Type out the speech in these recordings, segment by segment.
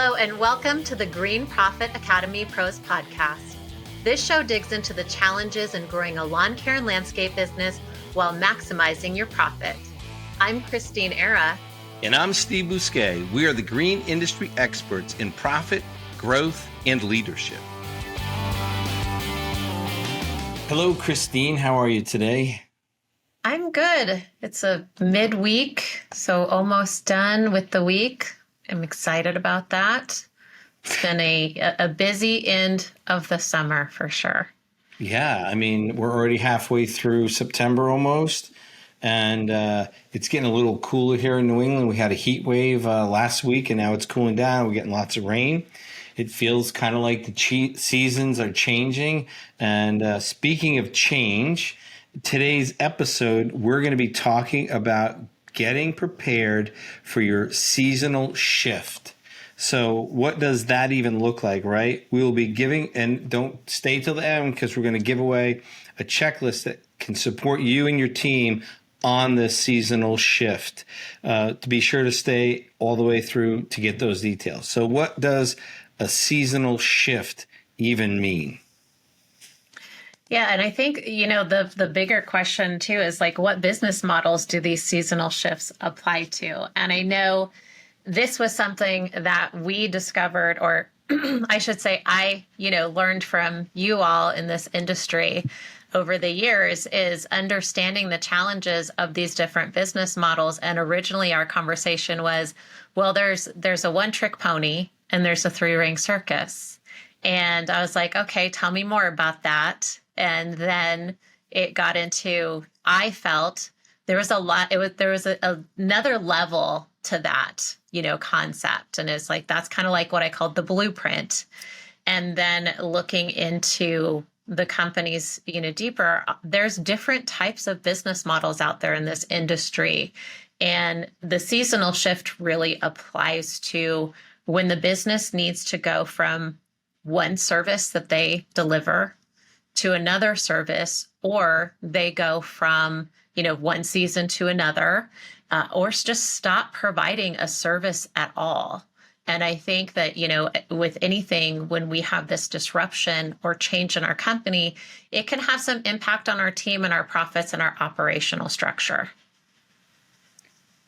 Hello and welcome to the Green Profit Academy Pros podcast. This show digs into the challenges in growing a lawn care and landscape business while maximizing your profit. I'm Christine Era. And I'm Steve Bousquet. We are the green industry experts in profit, growth, and leadership. Hello, Christine. How are you today? I'm good. It's a midweek, so almost done with the week. I'm excited about that. It's been a busy end of the summer for sure. Yeah, I mean, we're already halfway through September almost, and it's getting a little cooler here in New England. We had a heat wave last week, and now it's cooling down. We're getting lots of rain. It feels kind of like the seasons are changing. And speaking of change, today's episode, we're going to be talking about getting prepared for your seasonal shift. So what does that even look like, right? We will be giving, and don't stay till the end because we're going to give away a checklist that can support you and your team on this seasonal shift. To be sure to stay all the way through to get those details. So what does a seasonal shift even mean? Yeah, and I think, the bigger question too is like, what business models do these seasonal shifts apply to? And I know this was something that we discovered, or I should say, I learned from you all in this industry over the years, is understanding the challenges of these different business models. And originally our conversation was, well, there's a one-trick pony and there's a three-ring circus. And I was like, okay, tell me more about that. And then it got into, I felt there was another level to that, concept. And it's like, that's kind of like what I called the blueprint. And then looking into the companies, deeper, there's different types of business models out there in this industry. And the seasonal shift really applies to when the business needs to go from one service that they deliver to another service, or they go from, one season to another, or just stop providing a service at all. And I think that, with anything, when we have this disruption or change in our company, it can have some impact on our team and our profits and our operational structure.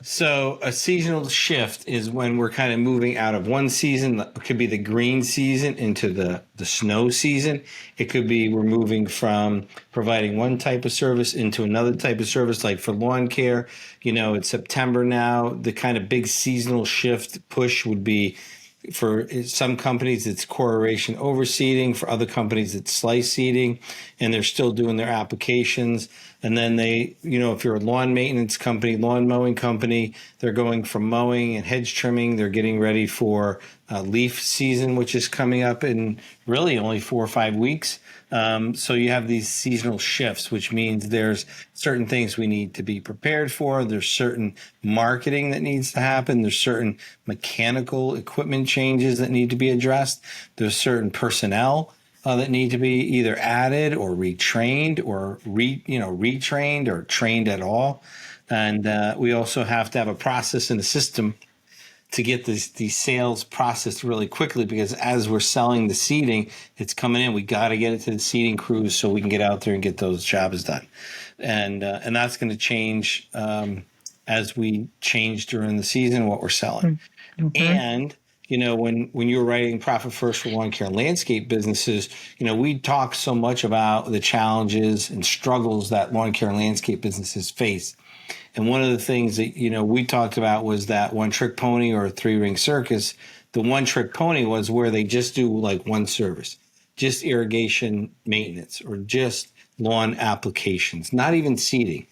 So a seasonal shift is when we're kind of moving out of one season. It could be the green season into the snow season. It could be we're moving from providing one type of service into another type of service, like for lawn care. It's September now. The kind of big seasonal shift push would be, for some companies, it's core aeration overseeding. For other companies, it's slice seeding, and they're still doing their applications. And then they, if you're a lawn maintenance company, lawn mowing company, they're going from mowing and hedge trimming. They're getting ready for leaf season, which is coming up in really only 4 or 5 weeks. So you have these seasonal shifts, which means there's certain things we need to be prepared for. There's certain marketing that needs to happen. There's certain mechanical equipment changes that need to be addressed. There's certain personnel that need to be either added or retrained or retrained or trained at all. And we also have to have a process and a system to get these sales processed really quickly, because as we're selling the seeding, it's coming in. We got to get it to the seeding crews so we can get out there and get those jobs done. And that's going to change as we change during the season what we're selling. Mm-hmm. And when you're writing Profit First for lawn care and landscape businesses, we talk so much about the challenges and struggles that lawn care and landscape businesses face. And one of the things that, we talked about was that one trick pony or a three-ring circus. The one trick pony was where they just do like one service, just irrigation maintenance or just lawn applications, not even seeding.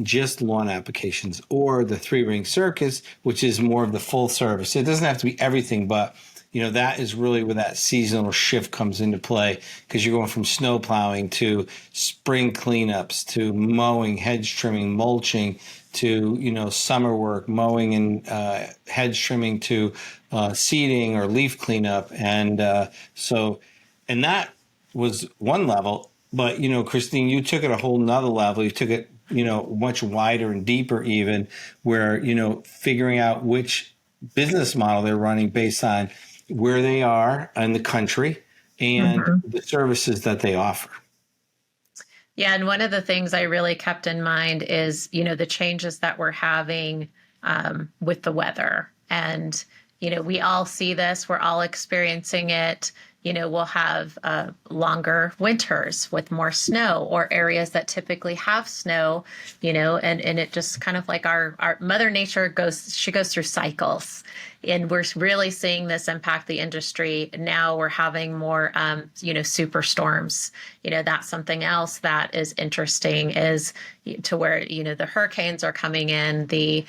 Just lawn applications, or the three-ring circus, which is more of the full service. It doesn't have to be everything, but that is really where that seasonal shift comes into play, because you're going from snow plowing to spring cleanups to mowing, hedge trimming, mulching to summer work, mowing and hedge trimming to seeding or leaf cleanup, and that was one level. But Christine, you took it a whole nother level. You took it much wider and deeper, even where figuring out which business model they're running based on where they are in the country and Mhm. the services that they offer. Yeah, and one of the things I really kept in mind is, the changes that we're having with the weather. And, we all see this, we're all experiencing it. We'll have longer winters with more snow, or areas that typically have snow, and it just kind of like our Mother Nature she goes through cycles. And we're really seeing this impact the industry. Now we're having more, super storms. That's something else that is interesting, is to where, the hurricanes are coming in, the,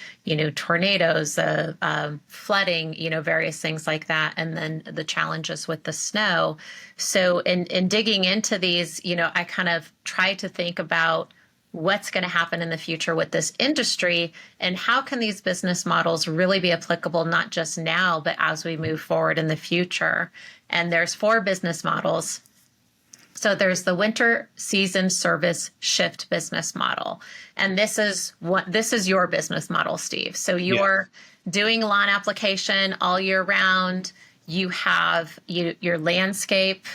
tornadoes, the flooding, various things like that. And then the challenges with the snow. So in digging into these, I kind of try to think about what's going to happen in the future with this industry, and how can these business models really be applicable, not just now, but as we move forward in the future. And there's 4 business models. So there's the winter season service shift business model. And this is your business model, Steve. So you're doing lawn application all year round. You have your landscape,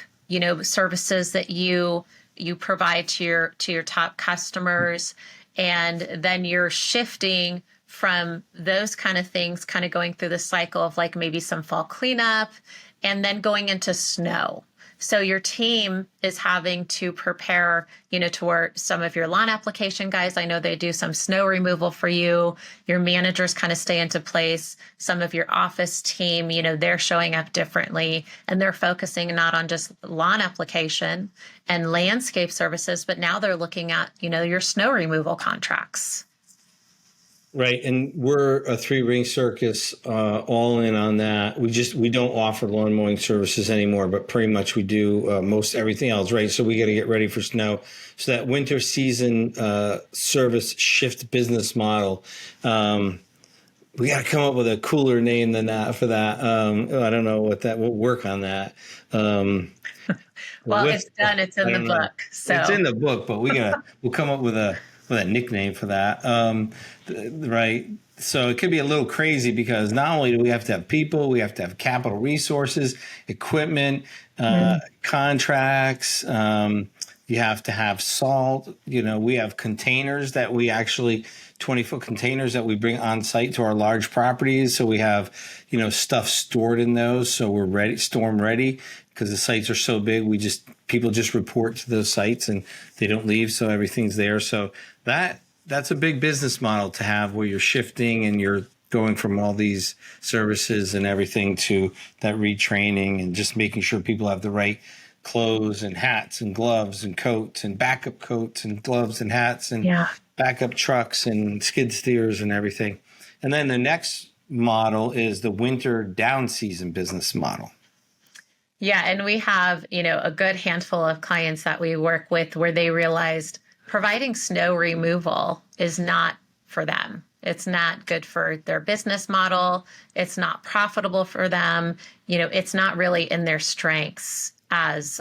services that you provide to your top customers, and then you're shifting from those kind of things, kind of going through the cycle of like maybe some fall cleanup, and then going into snow. So your team is having to prepare, toward some of your lawn application guys. I know they do some snow removal for you. Your managers kind of stay into place. Some of your office team, they're showing up differently, and they're focusing not on just lawn application and landscape services, but now they're looking at, your snow removal contracts. Right. And we're a 3-ring circus, all in on that. We don't offer lawn mowing services anymore, but pretty much we do most everything else. Right. So we got to get ready for snow. So that winter season service shift business model, we got to come up with a cooler name than that for that. I don't know we'll work on that. Well, it's done. It's in the book. So it's in the book, but we'll come up with a nickname for that. Right. So it could be a little crazy, because not only do we have to have people, we have to have capital resources, equipment, contracts. You have to have salt. We have containers that we actually 20-foot containers that we bring on site to our large properties. So we have, stuff stored in those. So we're ready, storm ready, because the sites are so big. People just report to those sites and they don't leave. So everything's there. So that's a big business model to have, where you're shifting and you're going from all these services and everything to that retraining, and just making sure people have the right clothes and hats and gloves and coats and backup coats and gloves and hats and backup trucks and skid steers and everything. And then the next model is the winter down season business model. Yeah, and we have, a good handful of clients that we work with where they realized providing snow removal is not for them. It's not good for their business model. It's not profitable for them. It's not really in their strengths as,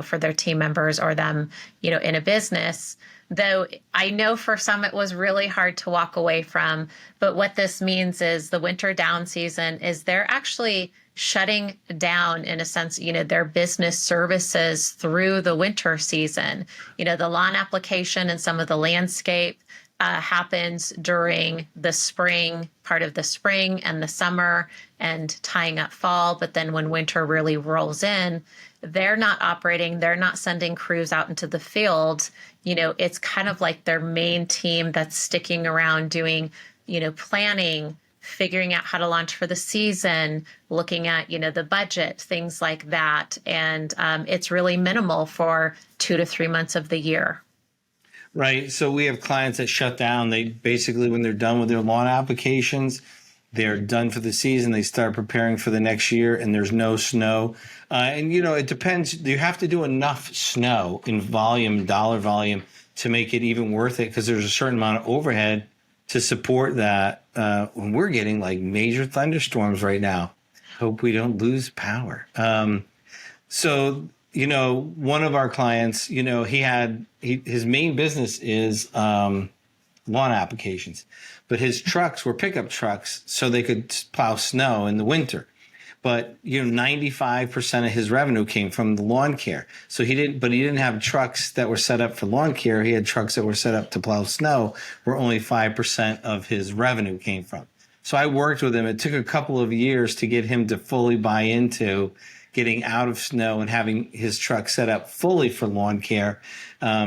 for their team members or them, in a business. Though I know for some it was really hard to walk away from. But what this means is the winter down season is they're actually shutting down, in a sense, their business services through the winter season. The lawn application and some of the landscape happens during the spring, part of the spring and the summer, and tying up fall. But then when winter really rolls in, they're not operating, they're not sending crews out into the field. It's kind of like their main team that's sticking around doing, planning, figuring out how to launch for the season, looking at, the budget, things like that. And it's really minimal for 2 to 3 months of the year. Right. So we have clients that shut down. They basically, when they're done with their lawn applications, they're done for the season. They start preparing for the next year, and there's no snow. And, it depends. You have to do enough snow in volume, dollar volume, to make it even worth it, because there's a certain amount of overhead to support that. When we're getting like major thunderstorms right now, hope we don't lose power. So, one of our clients, his main business is lawn applications, but his trucks were pickup trucks, so they could plow snow in the winter. But 95% of his revenue came from the lawn care. So he didn't have trucks that were set up for lawn care. He had trucks that were set up to plow snow, where only 5% of his revenue came from. So I worked with him. It took a couple of years to get him to fully buy into getting out of snow and having his truck set up fully for lawn care,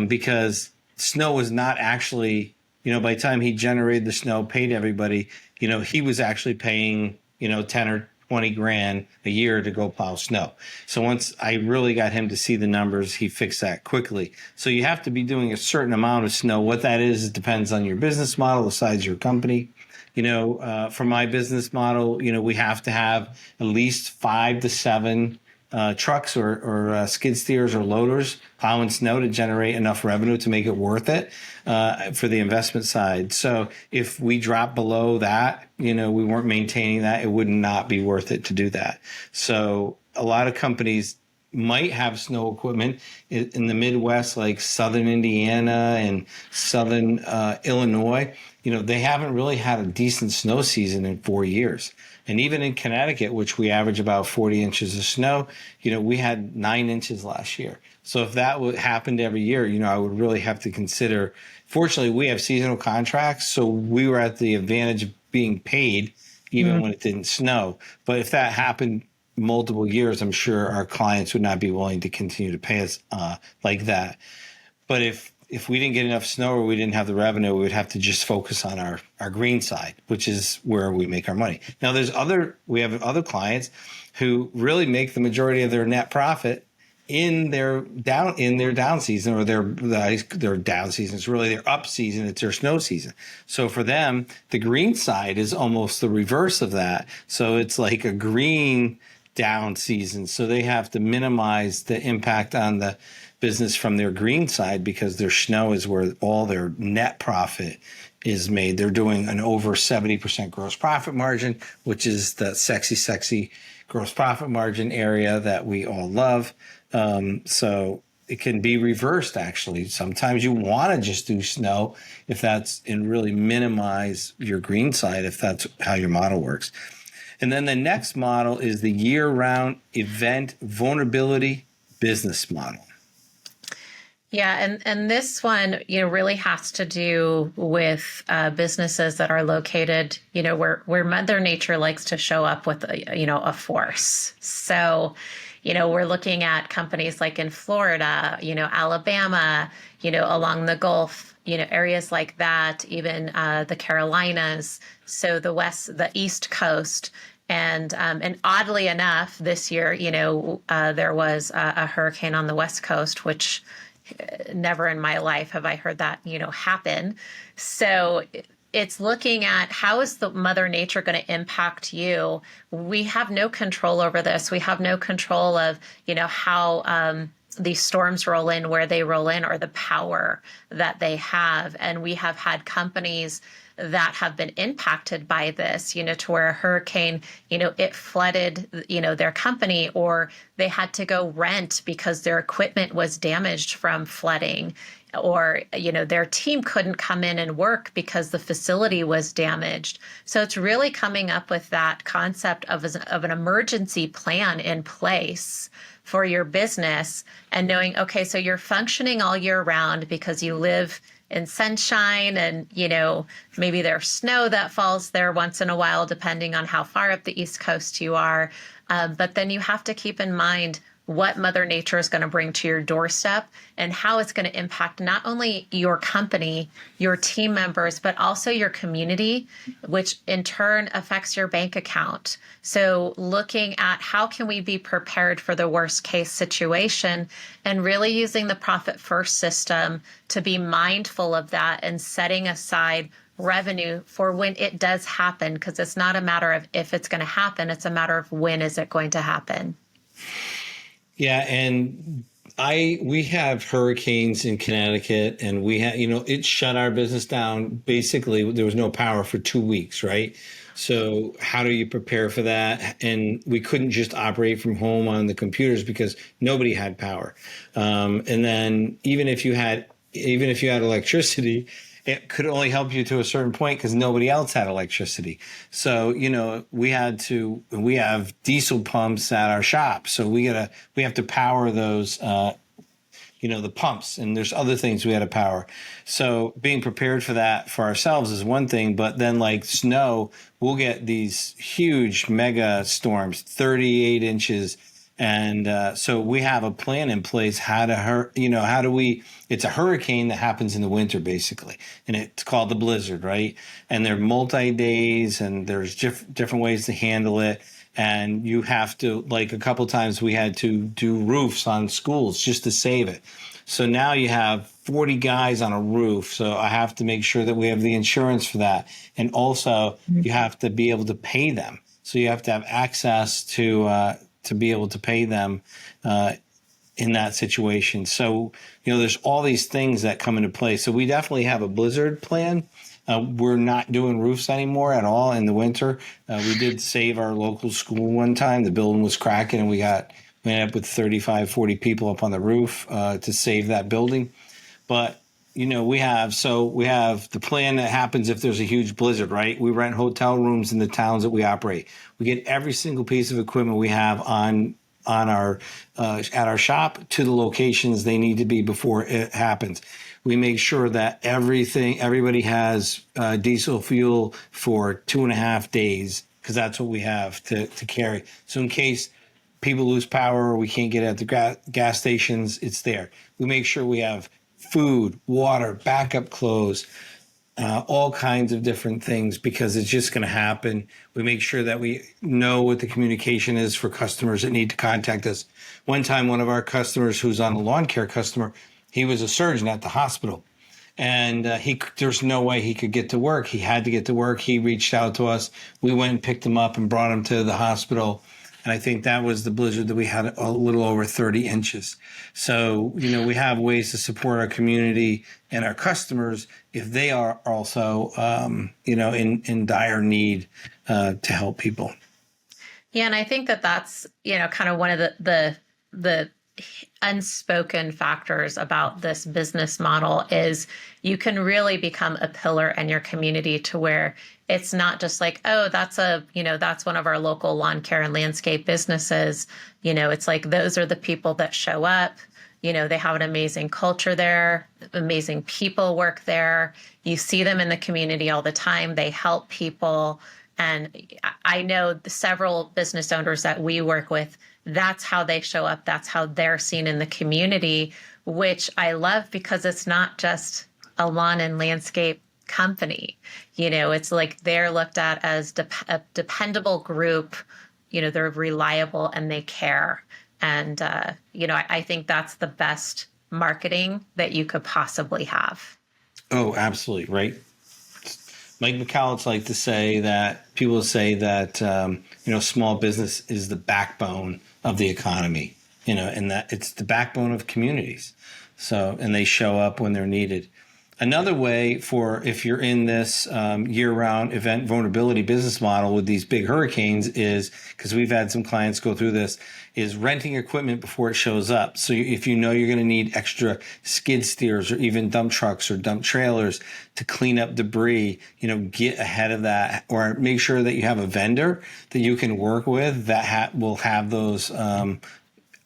because snow was not actually, by the time he generated the snow, paid everybody, he was actually paying, 10 or 20 grand a year to go plow snow. So once I really got him to see the numbers, he fixed that quickly. So you have to be doing a certain amount of snow. What that is, it depends on your business model, the size of your company. For my business model, we have to have at least 5 to 7 trucks or skid steers or loaders plowing snow to generate enough revenue to make it worth it for the investment side. So if we drop below that, we weren't maintaining that, it would not be worth it to do that. So a lot of companies might have snow equipment in the Midwest, like Southern Indiana and Southern Illinois. They haven't really had a decent snow season in 4 years. And even in Connecticut, which we average about 40 inches of snow, we had 9 inches last year. So if that happened every year, I would really have to consider. Fortunately, we have seasonal contracts, so we were at the advantage of being paid even when it didn't snow. But if that happened multiple years, I'm sure our clients would not be willing to continue to pay us like that. But if we didn't get enough snow or we didn't have the revenue, we would have to just focus on our green side, which is where we make our money. Now, we have other clients who really make the majority of their net profit in their down season, or their down season. It's really their up season. It's their snow season. So for them, the green side is almost the reverse of that. So it's like a green down season. So they have to minimize the impact on the business from their green side, because their snow is where all their net profit is made. They're doing an over 70% gross profit margin, which is the sexy gross profit margin area that we all love. So it can be reversed, actually. Sometimes you want to just do snow and really minimize your green side, if that's how your model works. And then the next model is the year-round event vulnerability business model. Yeah, and this one, really has to do with businesses that are located, where Mother Nature likes to show up with a force. So, we're looking at companies like in Florida, Alabama, along the Gulf, areas like that, even the Carolinas. So the East Coast. And oddly enough, this year, there was a hurricane on the West Coast, which never in my life have I heard that, happen. So it's looking at how is the Mother Nature going to impact you? We have no control over this. We have no control of, how these storms roll in, where they roll in, or the power that they have. And we have had companies that have been impacted by this, to where a hurricane, it flooded, their company, or they had to go rent because their equipment was damaged from flooding, or, their team couldn't come in and work because the facility was damaged. So it's really coming up with that concept of an emergency plan in place for your business, and knowing, okay, so you're functioning all year round because you live in sunshine, and maybe there's snow that falls there once in a while, depending on how far up the East Coast you are. But then you have to keep in mind what Mother Nature is going to bring to your doorstep, and how it's going to impact not only your company, your team members, but also your community, which in turn affects your bank account. So looking at how can we be prepared for the worst case situation, and really using the profit first system to be mindful of that, and setting aside revenue for when it does happen, because it's not a matter of if it's going to happen, it's a matter of when is it going to happen. Yeah, and we have hurricanes in Connecticut, and we had, it shut our business down. Basically, there was no power for 2 weeks, right? So how do you prepare for that? And we couldn't just operate from home on the computers because nobody had power. And then even if you had electricity it could only help you to a certain point because nobody else had electricity. So, we have diesel pumps at our shop. So we have to power those, the pumps, and there's other things we had to power. So being prepared for that for ourselves is one thing, but then like snow, we'll get these huge mega storms, 38 inches. And so we have a plan in place it's a hurricane that happens in the winter basically. And it's called the blizzard, right? And they're multi-days and there's different ways to handle it. And you have to, like a couple times we had to do roofs on schools just to save it. So now you have 40 guys on a roof. So I have to make sure that we have the insurance for that. And also you have to be able to pay them. So you have to have access to be able to pay them in that situation. So, there's all these things that come into play. So we definitely have a blizzard plan. We're not doing roofs anymore at all in the winter. We did save our local school one time. The building was cracking and we ended up with 35, 40 people up on the roof to save that building. But, we have the plan that happens if there's a huge blizzard, right? We rent hotel rooms in the towns that we operate. We get every single piece of equipment we have on our at our shop to the locations they need to be before it happens. We make sure that everybody has diesel fuel for 2.5 days because that's what we have to carry. So in case people lose power or we can't get at the gas stations, it's there. We make sure we have food, water, backup clothes, all kinds of different things because it's just going to happen. We make sure that we know what the communication is for customers that need to contact us. One time, one of our customers who's on a lawn care customer, he was a surgeon at the hospital and there's no way he could get to work. He had to get to work. He reached out to us. We went and picked him up and brought him to the hospital. And I think that was the blizzard that we had a little over 30 inches. So, we have ways to support our community and our customers if they are also, in dire need to help people. Yeah, and I think that's kind of one of the unspoken factors about this business model is you can really become a pillar in your community to where it's not just like, oh, that's one of our local lawn care and landscape businesses. It's like those are the people that show up. They have an amazing culture there, amazing people work there. You see them in the community all the time. They help people. And I know several business owners that we work with, that's how they show up. That's how they're seen in the community, which I love because it's not just a lawn and landscape company. It's like they're looked at as a dependable group. They're reliable and they care. And, I think that's the best marketing that you could possibly have. Oh, absolutely. Right. Mike McCallum like to say that people say that, small business is the backbone of the economy, and that it's the backbone of communities. So, and they show up when they're needed. Another way for if you're in this year-round event vulnerability business model with these big hurricanes is, because we've had some clients go through this, is renting equipment before it shows up. So if you're going to need extra skid steers or even dump trucks or dump trailers to clean up debris, get ahead of that, or make sure that you have a vendor that you can work with that will have those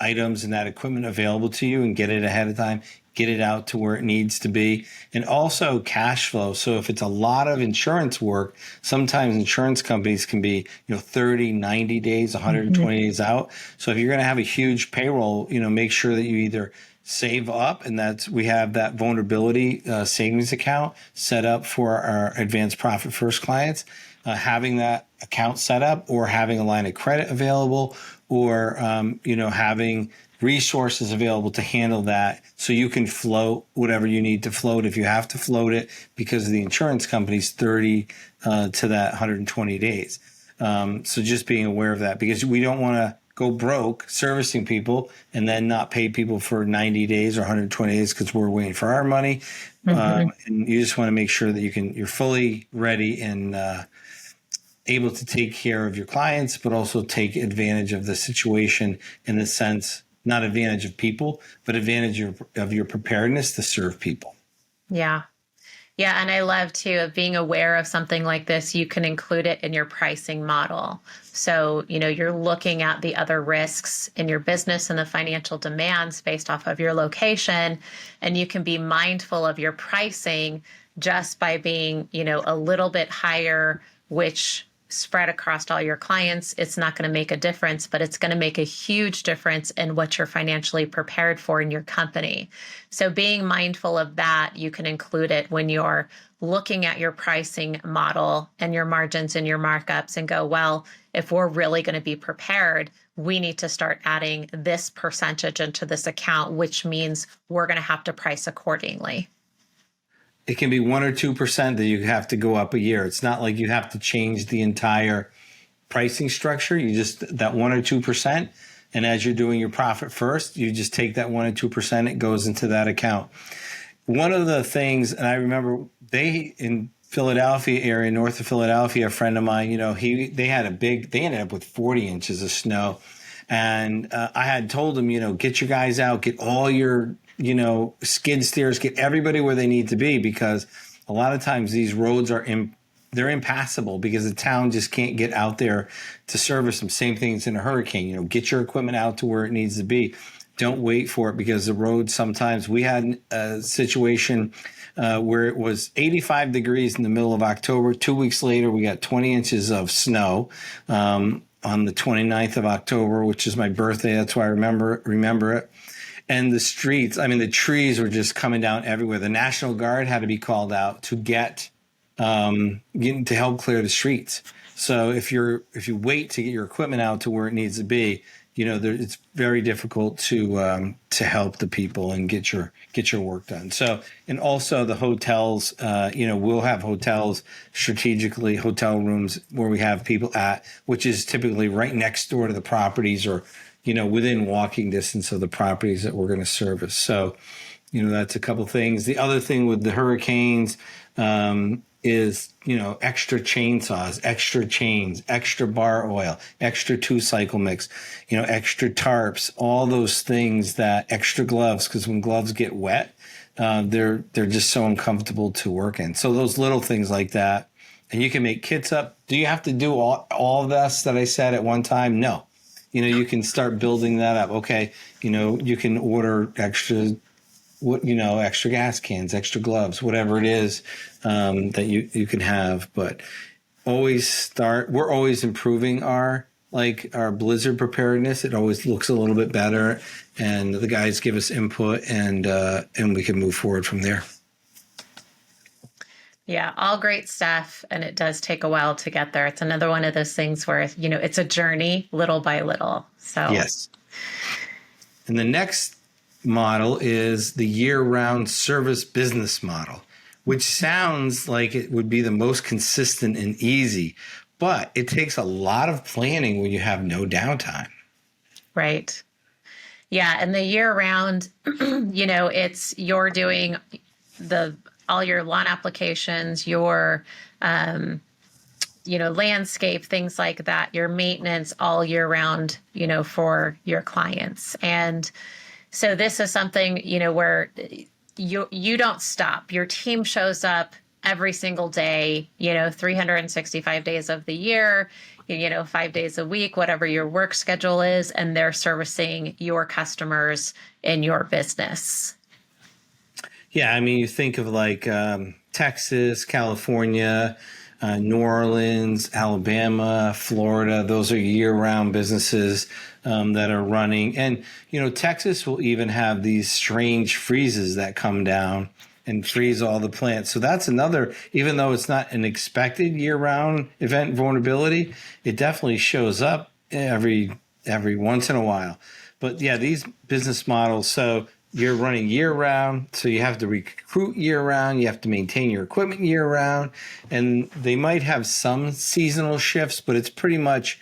items and that equipment available to you and get it ahead of time. Get it out to where it needs to be. And also cash flow. So if it's a lot of insurance work, sometimes insurance companies can be, 30, 90 days, 120 days out. So if you're going to have a huge payroll, make sure that you either save up, and we have that vulnerability savings account set up for our advanced profit first clients, having that account set up or having a line of credit available or, having resources available to handle that so you can float whatever you need to float if you have to float it because of the insurance company's 30 to that 120 days. So just being aware of that because we don't want to go broke servicing people and then not pay people for 90 days or 120 days because we're waiting for our money. And you just want to make sure that you're fully ready and able to take care of your clients, but also take advantage of the situation in the sense, not advantage of people, but advantage of your preparedness to serve people. Yeah. Yeah, and I love too of being aware of something like this, you can include it in your pricing model. So, you're looking at the other risks in your business and the financial demands based off of your location, and you can be mindful of your pricing just by being, a little bit higher, which spread across all your clients, it's not going to make a difference, but it's going to make a huge difference in what you're financially prepared for in your company. So being mindful of that, you can include it when you're looking at your pricing model and your margins and your markups and go, well, if we're really going to be prepared, we need to start adding this percentage into this account, which means we're going to have to price accordingly. It can be 1 or 2% that you have to go up a year. It's not like you have to change the entire pricing structure. You just, that 1 or 2%. And as you're doing your profit first, you just take that 1 or 2%, it goes into that account. One of the things, and I remember in Philadelphia area, north of Philadelphia, a friend of mine, they ended up with 40 inches of snow. And I had told him, get your guys out, get all your, skid steers, get everybody where they need to be, because a lot of times these roads they're impassable because the town just can't get out there to service them. Same things in a hurricane, get your equipment out to where it needs to be. Don't wait for it, because the road, sometimes we had a situation where it was 85 degrees in the middle of October. 2 weeks later, we got 20 inches of snow on the 29th of October, which is my birthday. That's why I remember it. And the streets, the trees were just coming down everywhere. The National Guard had to be called out to to help clear the streets. So if you wait to get your equipment out to where it needs to be, it's very difficult to help the people and get your work done. So, and also the hotels, we'll have hotels strategically, hotel rooms where we have people at, which is typically right next door to the properties, or within walking distance of the properties that we're going to service. So, that's a couple things. The other thing with the hurricanes is, extra chainsaws, extra chains, extra bar oil, extra 2-cycle mix, extra tarps, all those things, extra gloves, because when gloves get wet, they're just so uncomfortable to work in. So those little things like that, and you can make kits up. Do you have to do all of this that I said at one time? No. You can start building that up. Okay. You can order extra gas cans, extra gloves, whatever it is that you can have. But we're always improving our blizzard preparedness. It always looks a little bit better, and the guys give us input, and we can move forward from there. Yeah, all great stuff. And it does take a while to get there. It's another one of those things where, it's a journey little by little. So yes. And the next model is the year-round service business model, which sounds like it would be the most consistent and easy, but it takes a lot of planning when you have no downtime. Right. Yeah. And the year-round, you're doing all your lawn applications, your, landscape, things like that, your maintenance all year round, for your clients. And so this is something, where you don't stop. Your team shows up every single day, 365 days of the year, 5 days a week, whatever your work schedule is, and they're servicing your customers in your business. Yeah, you think of Texas, California, New Orleans, Alabama, Florida. Those are year-round businesses that are running. And, Texas will even have these strange freezes that come down and freeze all the plants. So that's another, even though it's not an expected year-round event vulnerability, it definitely shows up every once in a while. But yeah, these business models, so you're running year round, so you have to recruit year round, you have to maintain your equipment year round, and they might have some seasonal shifts, but it's pretty much,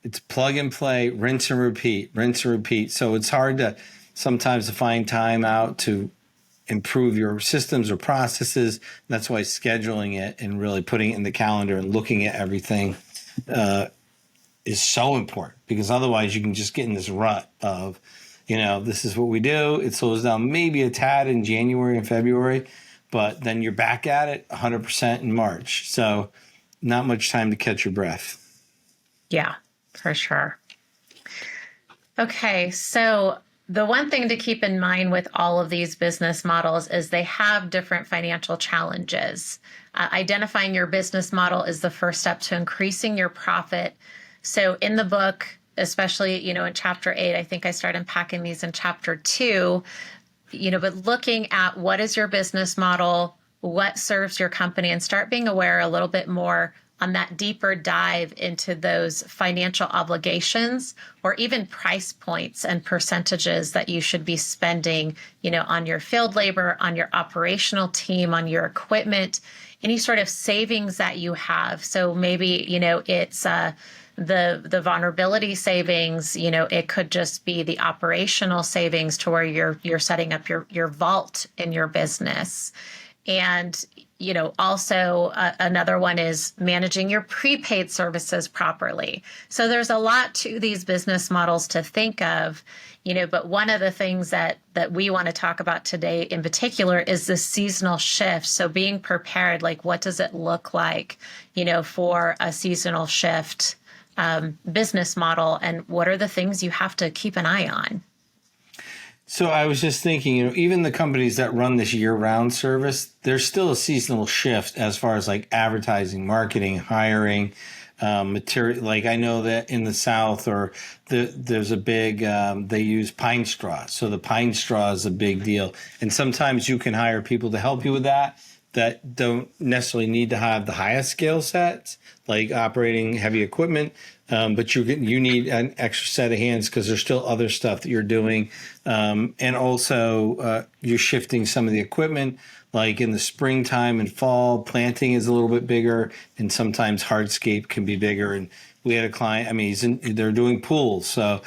it's plug and play, rinse and repeat. So it's hard sometimes to find time out to improve your systems or processes. That's why scheduling it and really putting it in the calendar and looking at everything is so important, because otherwise you can just get in this rut of, this is what we do. It slows down maybe a tad in January and February, but then you're back at it 100% in March. So not much time to catch your breath. Yeah, for sure. Okay, so the one thing to keep in mind with all of these business models is they have different financial challenges. Identifying your business model is the first step to increasing your profit. So in the book, especially, in chapter 8, I think I start unpacking these in chapter 2, but looking at what is your business model, what serves your company, and start being aware a little bit more on that deeper dive into those financial obligations or even price points and percentages that you should be spending, on your field labor, on your operational team, on your equipment, any sort of savings that you have. So maybe, it's the vulnerability savings, it could just be the operational savings to where you're setting up your vault in your business. And, also another one is managing your prepaid services properly. So there's a lot to these business models to think of, but one of the things that we want to talk about today in particular is the seasonal shift. So being prepared, like what does it look like, for a seasonal shift business model, and what are the things you have to keep an eye on? So I was just thinking, even the companies that run this year-round service, there's still a seasonal shift as far as like advertising, marketing, hiring, material. Like I know that in the South, or there's a big, they use pine straw. So the pine straw is a big deal. And sometimes you can hire people to help you with that don't necessarily need to have the highest skill sets, like operating heavy equipment. But you need an extra set of hands because there's still other stuff that you're doing. And also you're shifting some of the equipment, like in the springtime and fall, planting is a little bit bigger, and sometimes hardscape can be bigger. And we had a client, they're doing pools. So,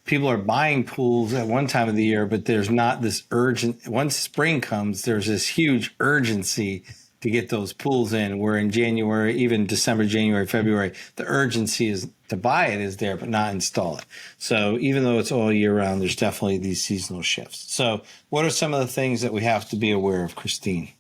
people are buying pools at one time of the year, but there's not this urgent, once spring comes, there's this huge urgency to get those pools in. Where in January, even December, January, February, the urgency is to buy it is there, but not install it. So even though it's all year round, there's definitely these seasonal shifts. So what are some of the things that we have to be aware of, Christine?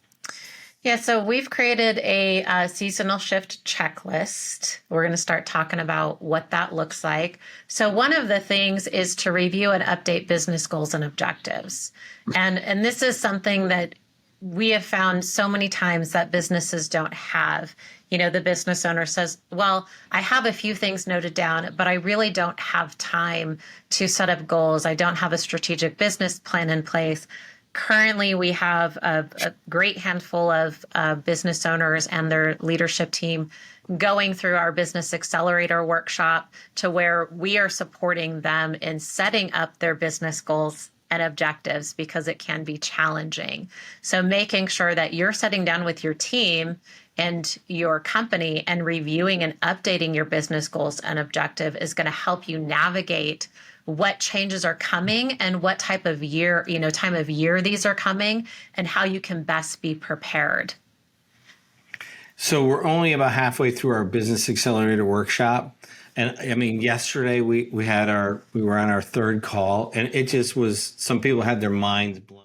Yeah, so we've created a seasonal shift checklist. We're going to start talking about what that looks like. So one of the things is to review and update business goals and objectives. And this is something that we have found so many times that businesses don't have. The business owner says, well, I have a few things noted down, but I really don't have time to set up goals. I don't have a strategic business plan in place. Currently, we have a great handful of business owners and their leadership team going through our Business Accelerator workshop, to where we are supporting them in setting up their business goals and objectives, because it can be challenging. So making sure that you're sitting down with your team and your company and reviewing and updating your business goals and objective is going to help you navigate what changes are coming and what type of year, time of year these are coming, and how you can best be prepared. So we're only about halfway through our Business Accelerator workshop. And yesterday we were on our third call, and it just was, some people had their minds blown.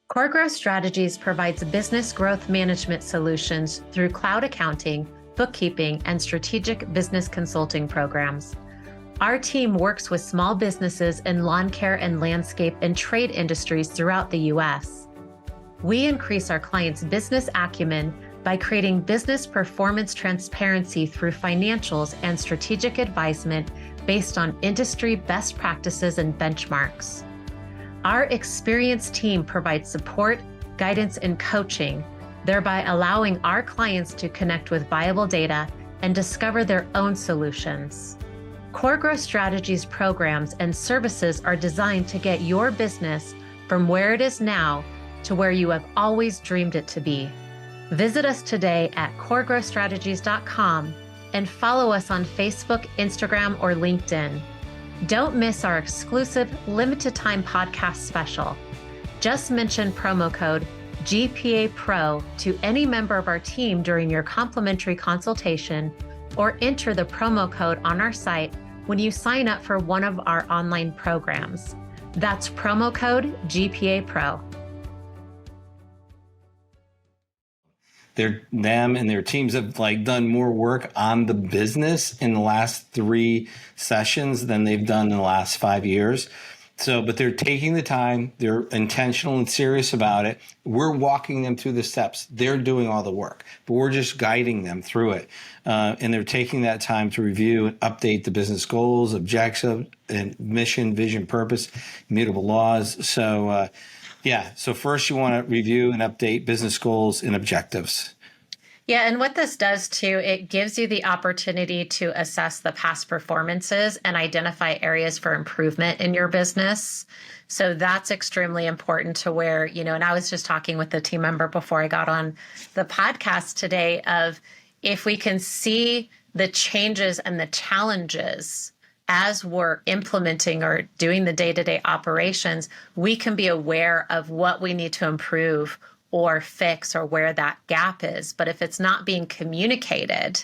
Core Growth Strategies provides business growth management solutions through cloud accounting, bookkeeping, and strategic business consulting programs. Our team works with small businesses in lawn care and landscape and trade industries throughout the U.S. We increase our clients' business acumen by creating business performance transparency through financials and strategic advisement based on industry best practices and benchmarks. Our experienced team provides support, guidance, and coaching, thereby allowing our clients to connect with viable data and discover their own solutions. Core Growth Strategies programs and services are designed to get your business from where it is now to where you have always dreamed it to be. Visit us today at coregrowthstrategies.com and follow us on Facebook, Instagram, or LinkedIn. Don't miss our exclusive limited time podcast special. Just mention promo code GPA Pro to any member of our team during your complimentary consultation, or enter the promo code on our site when you sign up for one of our online programs. That's promo code GPA Pro. them and their teams have like done more work on the business in the last 3 sessions than they've done in the last 5 years. So, but they're taking the time, they're intentional and serious about it. We're walking them through the steps. They're doing all the work, but we're just guiding them through it. And they're taking that time to review and update the business goals, objectives, and mission, vision, purpose, immutable laws. So, so first you want to review and update business goals and objectives. Yeah, and what this does too, it gives you the opportunity to assess the past performances and identify areas for improvement in your business. So that's extremely important to where, and I was just talking with a team member before I got on the podcast today of if we can see the changes and the challenges as we're implementing or doing the day-to-day operations, we can be aware of what we need to improve or fix or where that gap is. But if it's not being communicated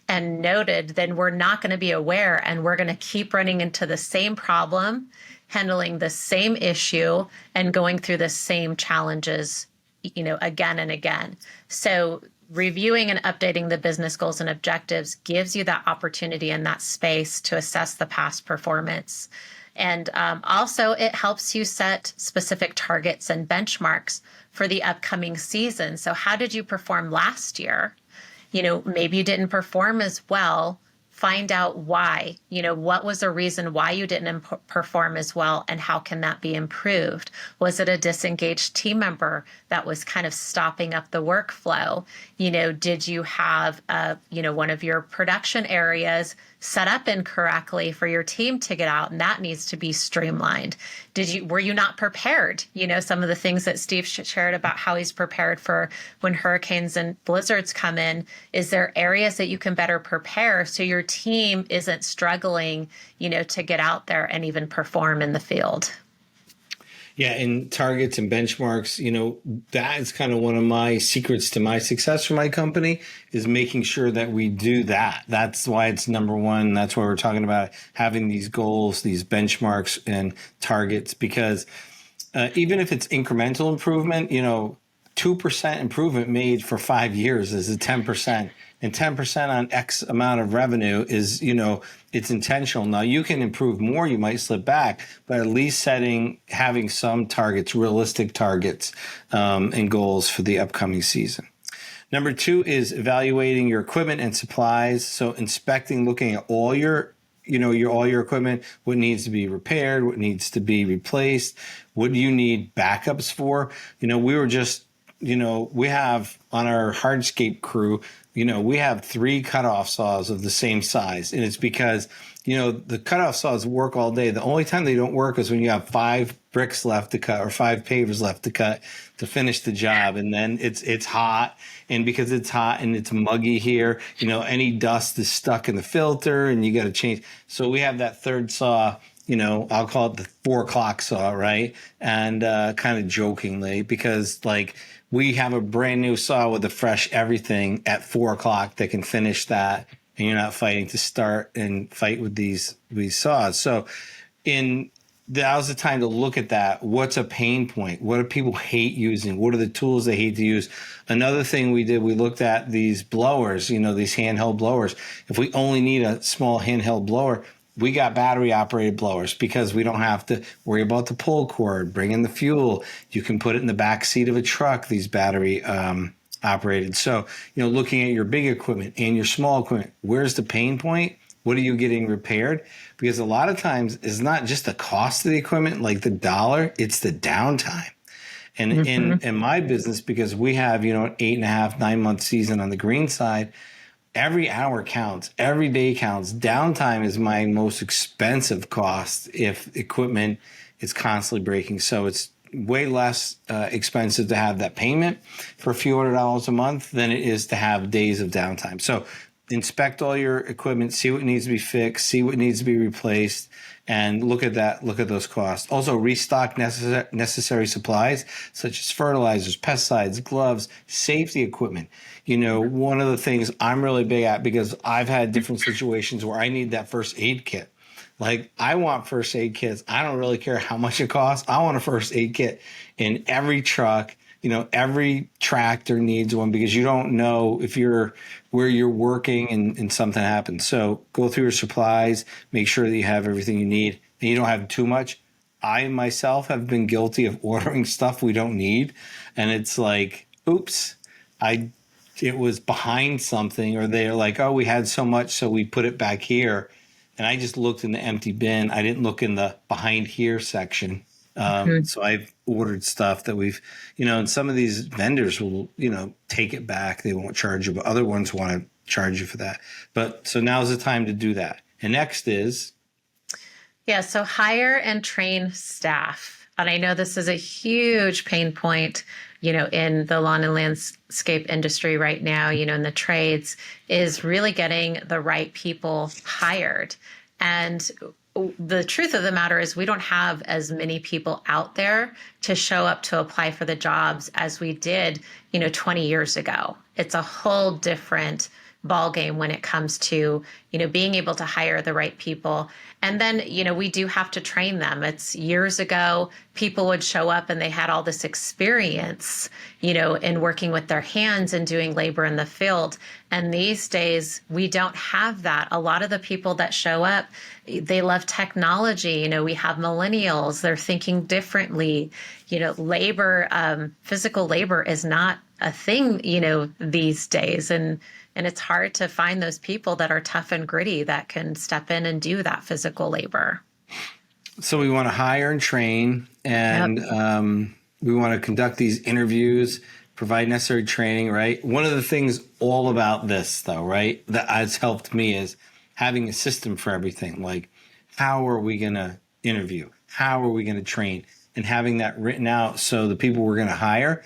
and noted, then we're not going to be aware and we're going to keep running into the same problem, handling the same issue and going through the same challenges, again and again. So reviewing and updating the business goals and objectives gives you that opportunity and that space to assess the past performance. And also it helps you set specific targets and benchmarks for the upcoming season. So how did you perform last year? Maybe you didn't perform as well. Find out why. What was the reason why you didn't perform as well and how can that be improved? Was it a disengaged team member that was kind of stopping up the workflow? Did you have, one of your production areas set up incorrectly for your team to get out and that needs to be streamlined? Were you not prepared? Some of the things that Steve shared about how he's prepared for when hurricanes and blizzards come in. Is there areas that you can better prepare so your team isn't struggling, to get out there and even perform in the field? Yeah, and targets and benchmarks, that is kind of one of my secrets to my success for my company is making sure that we do that. That's why it's number one. That's why we're talking about having these goals, these benchmarks and targets, because even if it's incremental improvement, 2% improvement made for 5 years is a 10%. And 10% on X amount of revenue is, it's intentional. Now you can improve more, you might slip back, but at least having some targets, realistic targets, and goals for the upcoming season. Number 2 is evaluating your equipment and supplies. So inspecting, looking at all your equipment, what needs to be repaired, what needs to be replaced, what do you need backups for? We have on our hardscape crew, we have 3 cutoff saws of the same size. And it's because, the cutoff saws work all day. The only time they don't work is when you have 5 bricks left to cut or 5 pavers left to cut to finish the job. And then it's hot. And because it's hot and it's muggy here, any dust is stuck in the filter and you got to change. So we have that 3rd saw, I'll call it the 4 o'clock saw, right? And kind of jokingly, because we have a brand new saw with a fresh everything at 4 o'clock that can finish that. And you're not fighting to start and fight with these saws. So now's the time to look at that. What's a pain point? What do people hate using? What are the tools they hate to use? Another thing we did, we looked at these blowers, these handheld blowers. If we only need a small handheld blower, we got battery operated blowers because we don't have to worry about the pull cord, bring in the fuel. You can put it in the back seat of a truck, these battery operated. So, looking at your big equipment and your small equipment, where's the pain point? What are you getting repaired? Because a lot of times it's not just the cost of the equipment, like the dollar, it's the downtime. And in my business, because we have, an 8.5, 9-month season on the green side, every hour counts. Every day counts. Downtime is my most expensive cost if equipment is constantly breaking. So it's way less expensive to have that payment for a few $100s a month than it is to have days of downtime. So inspect all your equipment, see what needs to be fixed, see what needs to be replaced, and look at those costs. Also, restock necessary supplies such as fertilizers, pesticides, gloves, safety equipment. One of the things I'm really big at, because I've had different situations where I need that first aid kit. I want first aid kits. I don't really care how much it costs. I want a first aid kit in every truck, every tractor needs one because you don't know if you're where you're working and something happens. So go through your supplies, make sure that you have everything you need and you don't have too much. I myself have been guilty of ordering stuff we don't need. And it's like, oops, it was behind something, or they're like, oh, we had so much, so we put it back here. And I just looked in the empty bin. I didn't look in the behind here section. So I've ordered stuff that we've, and some of these vendors will, take it back. They won't charge you, but other ones want to charge you for that. But so now's the time to do that. And next is. Yeah, so hire and train staff. And I know this is a huge pain point, in the lawn and landscape industry right now, in the trades, is really getting the right people hired. And the truth of the matter is we don't have as many people out there to show up to apply for the jobs as we did, 20 years ago. It's a whole different ballgame when it comes to, being able to hire the right people. And then, we do have to train them. It's years ago, people would show up and they had all this experience, in working with their hands and doing labor in the field. And these days, we don't have that. A lot of the people that show up, they love technology. We have millennials, they're thinking differently. Labor, physical labor is not a thing, these days. And it's hard to find those people that are tough and gritty that can step in and do that physical labor. So we want to hire and train, and we want to conduct these interviews, provide necessary training, right? One of the things all about this, though, right, that has helped me is having a system for everything. Like, how are we going to interview? How are we going to train? And having that written out so the people we're going to hire,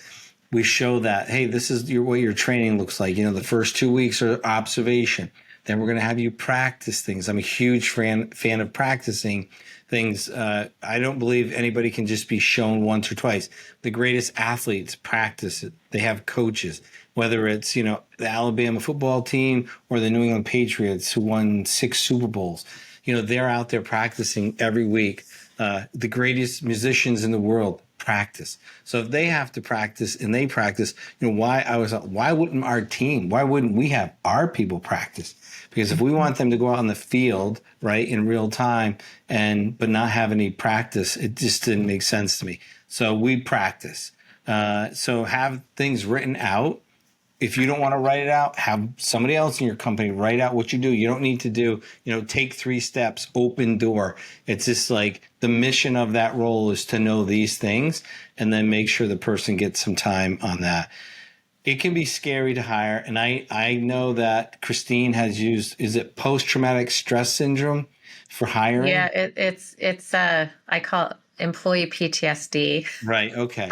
we show that, hey, this is what your training looks like. The first 2 weeks are observation. Then we're going to have you practice things. I'm a huge fan of practicing things. I don't believe anybody can just be shown once or twice. The greatest athletes practice it. They have coaches, whether it's, the Alabama football team or the New England Patriots who won 6 Super Bowls. They're out there practicing every week. The greatest musicians in the world practice. So if they have to practice and they practice, why wouldn't our team, why wouldn't we have our people practice? Because if we want them to go out on the field, right, in real time but not have any practice, it just didn't make sense to me. So we practice. So have things written out. If you don't want to write it out, have somebody else in your company write out what you do. You don't need to do, take 3 steps, open door. It's just like the mission of that role is to know these things and then make sure the person gets some time on that. It can be scary to hire. And I know that Christine has used, is it post-traumatic stress syndrome for hiring? Yeah, it's I call it employee PTSD. Right. Okay.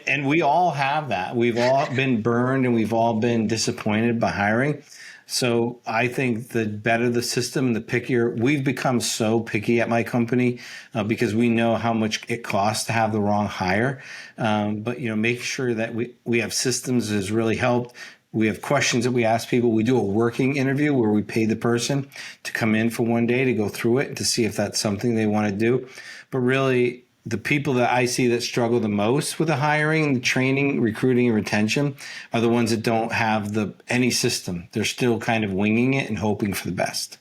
And we all have that. We've all been burned and we've all been disappointed by hiring. So I think the better the system, the pickier. We've become so picky at my company because we know how much it costs to have the wrong hire. But, make sure that we have systems has really helped. We have questions that we ask people. We do a working interview where we pay the person to come in for one day to go through it to see if that's something they want to do. But really, the people that I see that struggle the most with the hiring, the training, recruiting, and retention are the ones that don't have any system. They're still kind of winging it and hoping for the best.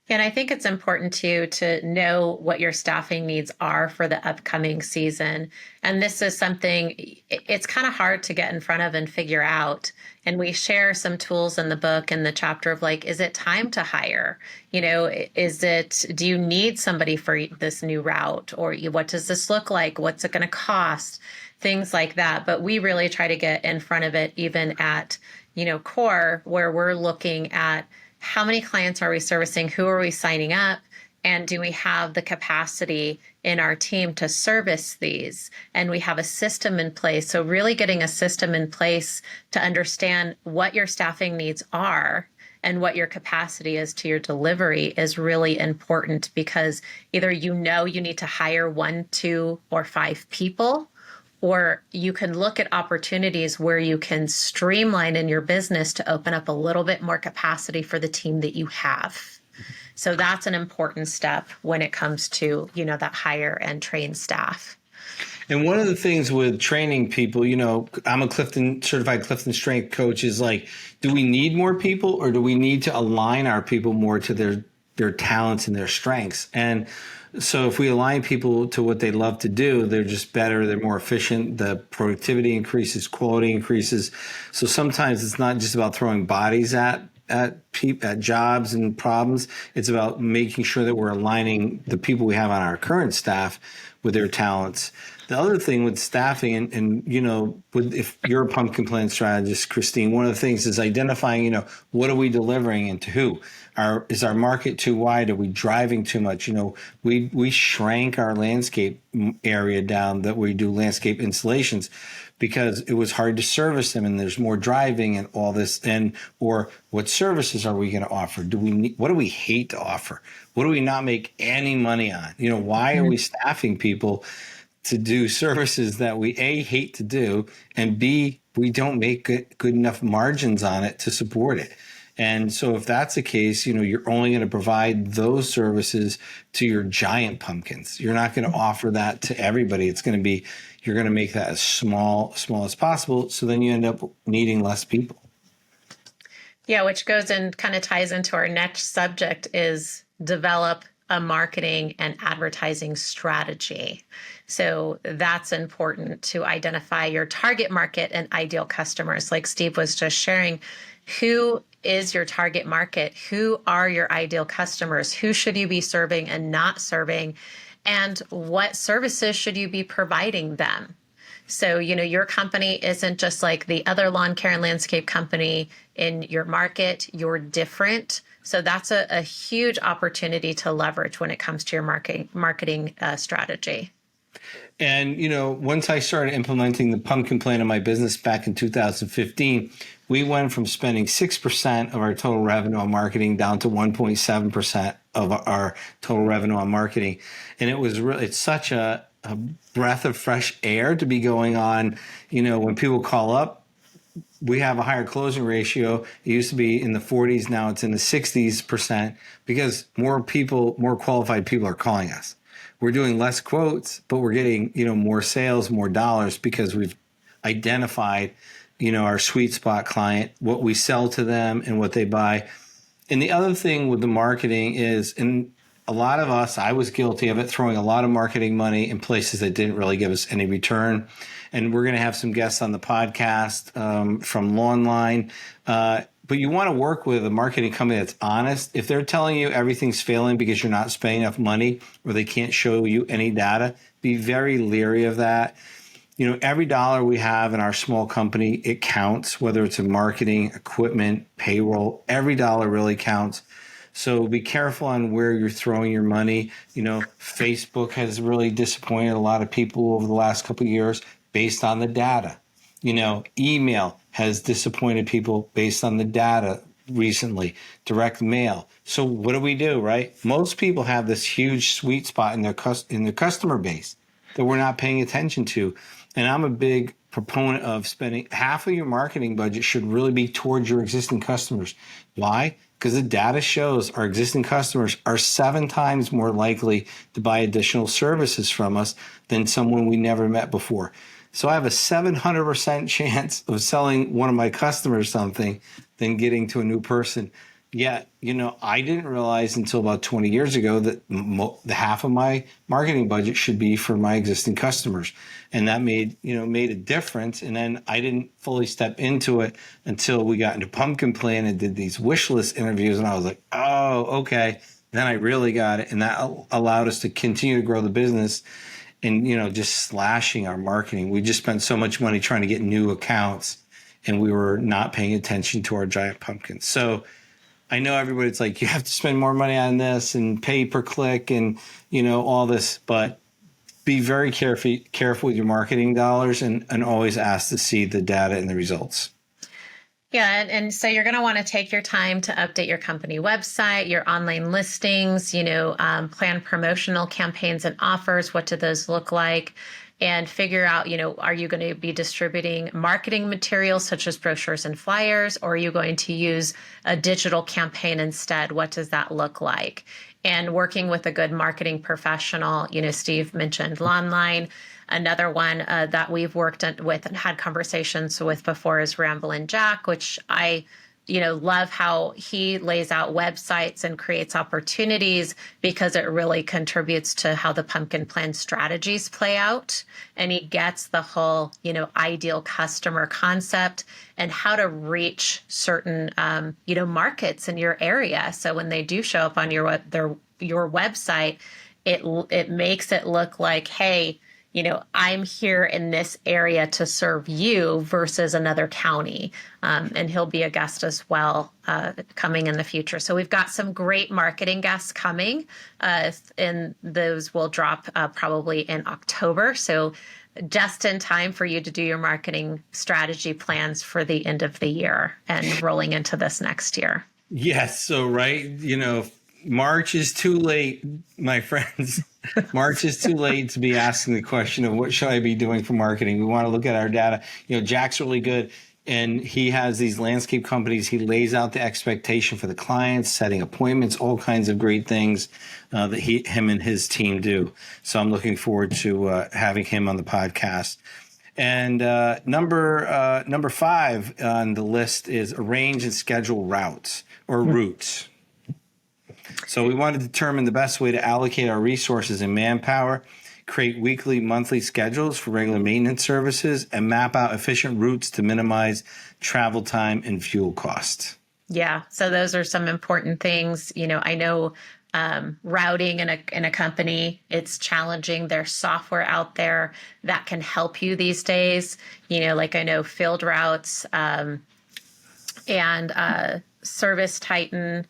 And I think it's important too to know what your staffing needs are for the upcoming season. And this is something it's kind of hard to get in front of and figure out. And we share some tools in the book in the chapter of like, is it time to hire? Do you need somebody for this new route? Or what does this look like? What's it going to cost? Things like that. But we really try to get in front of it even at, core, where we're looking at how many clients are we servicing? Who are we signing up? And do we have the capacity in our team to service these? And we have a system in place. So really getting a system in place to understand what your staffing needs are and what your capacity is to your delivery is really important, because either you need to hire 1, 2, or 5 people, or you can look at opportunities where you can streamline in your business to open up a little bit more capacity for the team that you have. So that's an important step when it comes to, that hire and train staff. And one of the things with training people, I'm a certified Clifton strength coach, is like, do we need more people, or do we need to align our people more to their talents and their strengths? And so if we align people to what they love to do, they're just better, they're more efficient, the productivity increases, quality increases. So sometimes it's not just about throwing bodies at jobs and problems. It's about making sure that we're aligning the people we have on our current staff with their talents. The other thing with staffing, if you're a pumpkin plan strategist, Christine, one of the things is identifying, what are we delivering and to who? Is our market too wide? Are we driving too much? We shrank our landscape area down that we do landscape installations because it was hard to service them, and there's more driving and all this. Or what services are we going to offer? What do we hate to offer? What do we not make any money on? Why are we staffing people to do services that we A, hate to do, and B, we don't make good enough margins on it to support it? And so if that's the case, you're only going to provide those services to your giant pumpkins. You're not going to offer that to everybody. You're going to make that as small as possible. So then you end up needing less people. Yeah, which goes and kind of ties into our next subject is develop a marketing and advertising strategy. So that's important to identify your target market and ideal customers. Like Steve was just sharing, who is your target market? Who are your ideal customers? Who should you be serving and not serving? And what services should you be providing them? So, your company isn't just like the other lawn care and landscape company in your market. You're different. So that's a huge opportunity to leverage when it comes to your marketing strategy. And, once I started implementing the pumpkin plan in my business back in 2015, we went from spending 6% of our total revenue on marketing down to 1.7% of our total revenue on marketing. And it's such a breath of fresh air to be going on. When people call up, we have a higher closing ratio. It used to be in the 40s. Now it's in the 60% because more qualified people are calling us. We're doing less quotes, but we're getting, more sales, more dollars because we've identified, our sweet spot client, what we sell to them and what they buy. And the other thing with the marketing is, and a lot of us, I was guilty of it, throwing a lot of marketing money in places that didn't really give us any return. And we're going to have some guests on the podcast from Lawnline. But you want to work with a marketing company that's honest. If they're telling you everything's failing because you're not spending enough money or they can't show you any data, be very leery of that. Every dollar we have in our small company, it counts, whether it's in marketing, equipment, payroll, every dollar really counts. So be careful on where you're throwing your money. Facebook has really disappointed a lot of people over the last couple of years based on the data. Email has disappointed people based on the data recently, direct mail. So what do we do, right? Most people have this huge sweet spot in their customer base that we're not paying attention to. And I'm a big proponent of spending half of your marketing budget should really be towards your existing customers. Why? Because the data shows our existing customers are 7 times more likely to buy additional services from us than someone we never met before. So I have a 700% chance of selling one of my customers something than getting to a new person. Yet, I didn't realize until about 20 years ago that the half of my marketing budget should be for my existing customers. And that made a difference. And then I didn't fully step into it until we got into Pumpkin Plan and did these wish list interviews. And I was like, oh, okay. Then I really got it. And that allowed us to continue to grow the business and, just slashing our marketing. We just spent so much money trying to get new accounts and we were not paying attention to our giant pumpkins. So I know everybody's like, you have to spend more money on this and pay per click and, all this, but be very careful with your marketing dollars and always ask to see the data and the results. Yeah. And so you're going to want to take your time to update your company website, your online listings, plan promotional campaigns and offers. What do those look like? And figure out, are you going to be distributing marketing materials such as brochures and flyers, or are you going to use a digital campaign instead? What does that look like? And working with a good marketing professional, Steve mentioned Lawnline. Another one that we've with and had conversations with before is Ramblin' Jack, which I love how he lays out websites and creates opportunities because it really contributes to how the pumpkin plan strategies play out. And he gets the whole, ideal customer concept and how to reach certain, markets in your area. So when they do show up on your website, it makes it look like, hey, I'm here in this area to serve you versus another county. And he'll be a guest as well coming in the future. So we've got some great marketing guests coming, and those will drop probably in October. So just in time for you to do your marketing strategy plans for the end of the year and rolling into this next year. Yes. So, right. March is too late, my friends. March is too late to be asking the question of what should I be doing for marketing. We want to look at our data. Jack's really good, and he has these landscape companies. He lays out the expectation for the clients, setting appointments, all kinds of great things that him and his team do. So I'm looking forward to having him on the podcast. And number 5 on the list is arrange and schedule routes or routes. So we want to determine the best way to allocate our resources and manpower, create weekly, monthly schedules for regular maintenance services, and map out efficient routes to minimize travel time and fuel costs. Yeah. So those are some important things. I know routing in a company, it's challenging. There's software out there that can help you these days. Like I know Field Routes and Service Titan.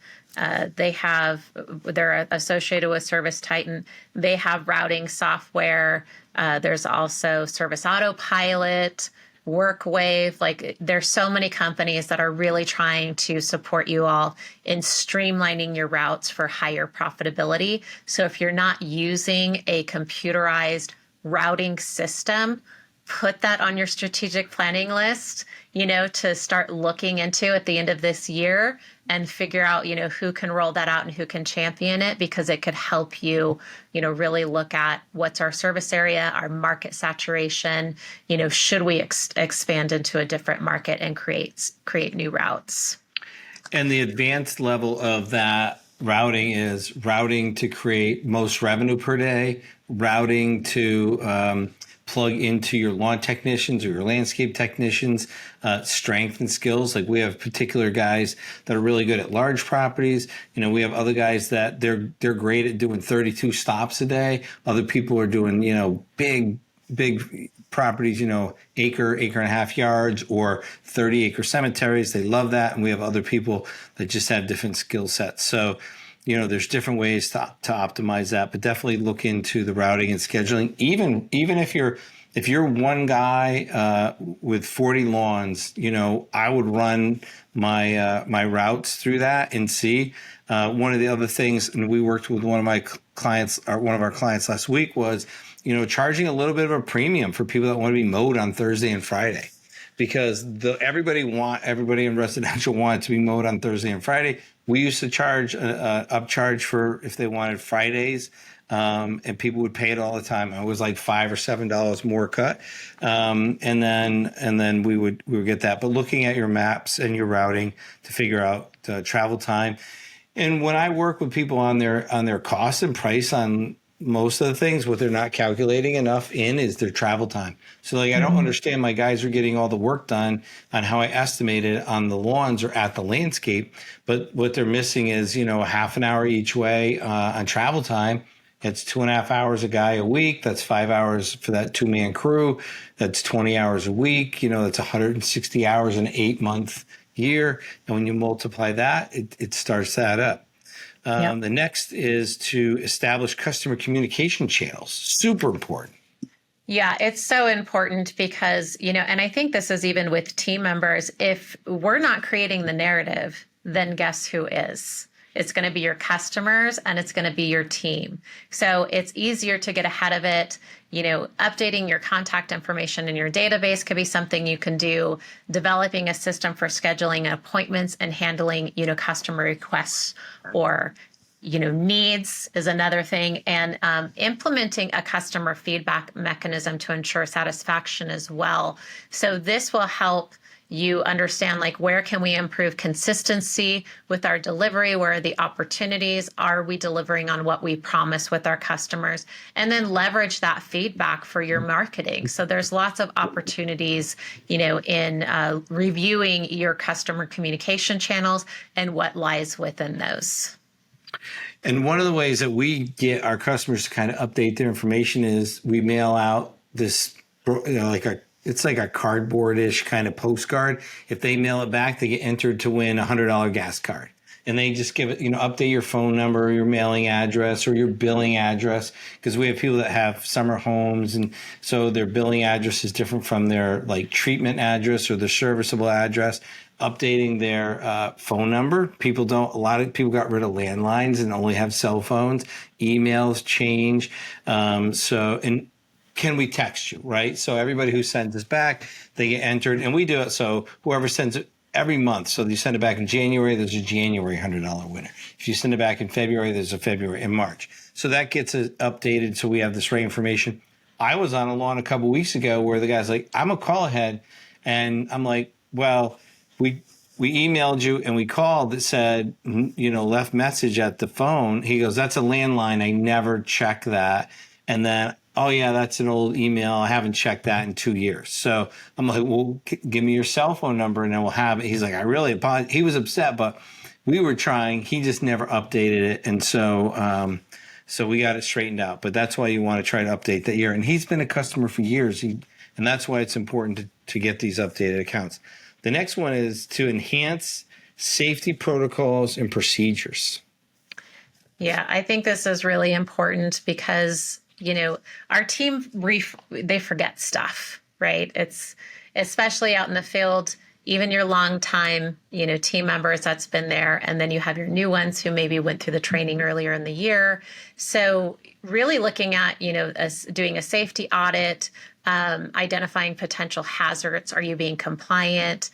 They're associated with Service Titan. They have routing software. There's also Service Autopilot, WorkWave. Like there's so many companies that are really trying to support you all in streamlining your routes for higher profitability. So if you're not using a computerized routing system, put that on your strategic planning list, to start looking into at the end of this year and figure out, who can roll that out and who can champion it, because it could help you, really look at what's our service area, our market saturation, should we expand into a different market and create new routes. And the advanced level of that routing is routing to create most revenue per day, routing to plug into your lawn technicians or your landscape technicians, strength and skills. Like we have particular guys that are really good at large properties. We have other guys that they're great at doing 32 stops a day. Other people are doing, big properties, acre and a half yards or 30-acre cemeteries. They love that. And we have other people that just have different skill sets. So, there's different ways to optimize that, but definitely look into the routing and scheduling. Even if you're one guy with 40 lawns, I would run my routes through that and see. One of the other things, and we worked with one of our clients last week, was charging a little bit of a premium for people that want to be mowed on Thursday and Friday. Because everybody in residential wanted to be mowed on Thursday and Friday. We used to charge an upcharge for if they wanted Fridays, and people would pay it all the time. It was like $5 or $7 more cut, and then we would get that. But looking at your maps and your routing to figure out travel time, and when I work with people on their cost and price on most of the things, what they're not calculating enough in is their travel time. So I don't understand my guys are getting all the work done on how I estimated on the lawns or at the landscape. But what they're missing is, a half an hour each way on travel time. It's 2.5 hours a guy a week. That's 5 hours for that 2-man crew. That's 20 hours a week. That's 160 hours in an 8-month year. And when you multiply that, it starts that up. Yep. The next is to establish customer communication channels. Super important. Yeah, it's so important because, and I think this is even with team members, if we're not creating the narrative, then guess who is? It's going to be your customers and it's going to be your team. So it's easier to get ahead of it. Updating your contact information in your database could be something you can do. Developing a system for scheduling appointments and handling, customer requests or, needs is another thing, and implementing a customer feedback mechanism to ensure satisfaction as well. So this will help you understand, like, where can we improve consistency with our delivery? Where are the opportunities? Are we delivering on what we promise with our customers? And then leverage that feedback for your marketing. So there's lots of opportunities, in reviewing your customer communication channels and what lies within those. And one of the ways that we get our customers to kind of update their information is we mail out this, it's like a cardboard-ish kind of postcard. If they mail it back, they get entered to win a $100 gas card. And they just give it, update your phone number, your mailing address, or your billing address. Because we have people that have summer homes, and so their billing address is different from their treatment address or their serviceable address. Updating their phone number. A lot of people got rid of landlines and only have cell phones. Emails change. And can we text you, right? So everybody who sends this back, they get entered, and we do it so whoever sends it every month. So you send it back in January, there's a January $100 winner. If you send it back in February, there's a February and March. So that gets it updated, so we have this right information. I was on a lawn a couple weeks ago where the guy's like, I'm a call ahead, and I'm like, well, we emailed you and we called that said, left message at the phone. He goes, that's a landline. I never check that. And then, oh yeah, that's an old email. I haven't checked that in 2 years. So I'm like, well, give me your cell phone number and then we'll have it. He's like, I really apologize. He was upset, but we were trying. He just never updated it. And so, so we got it straightened out. But that's why you want to try to update that year. And he's been a customer for years. And that's why it's important to get these updated accounts. The next one is to enhance safety protocols and procedures. Yeah, I think this is really important because, our team, they forget stuff, right? It's especially out in the field, even your long time, team members that's been there. And then you have your new ones who maybe went through the training earlier in the year. So really looking at, doing a safety audit, identifying potential hazards. Are you being compliant?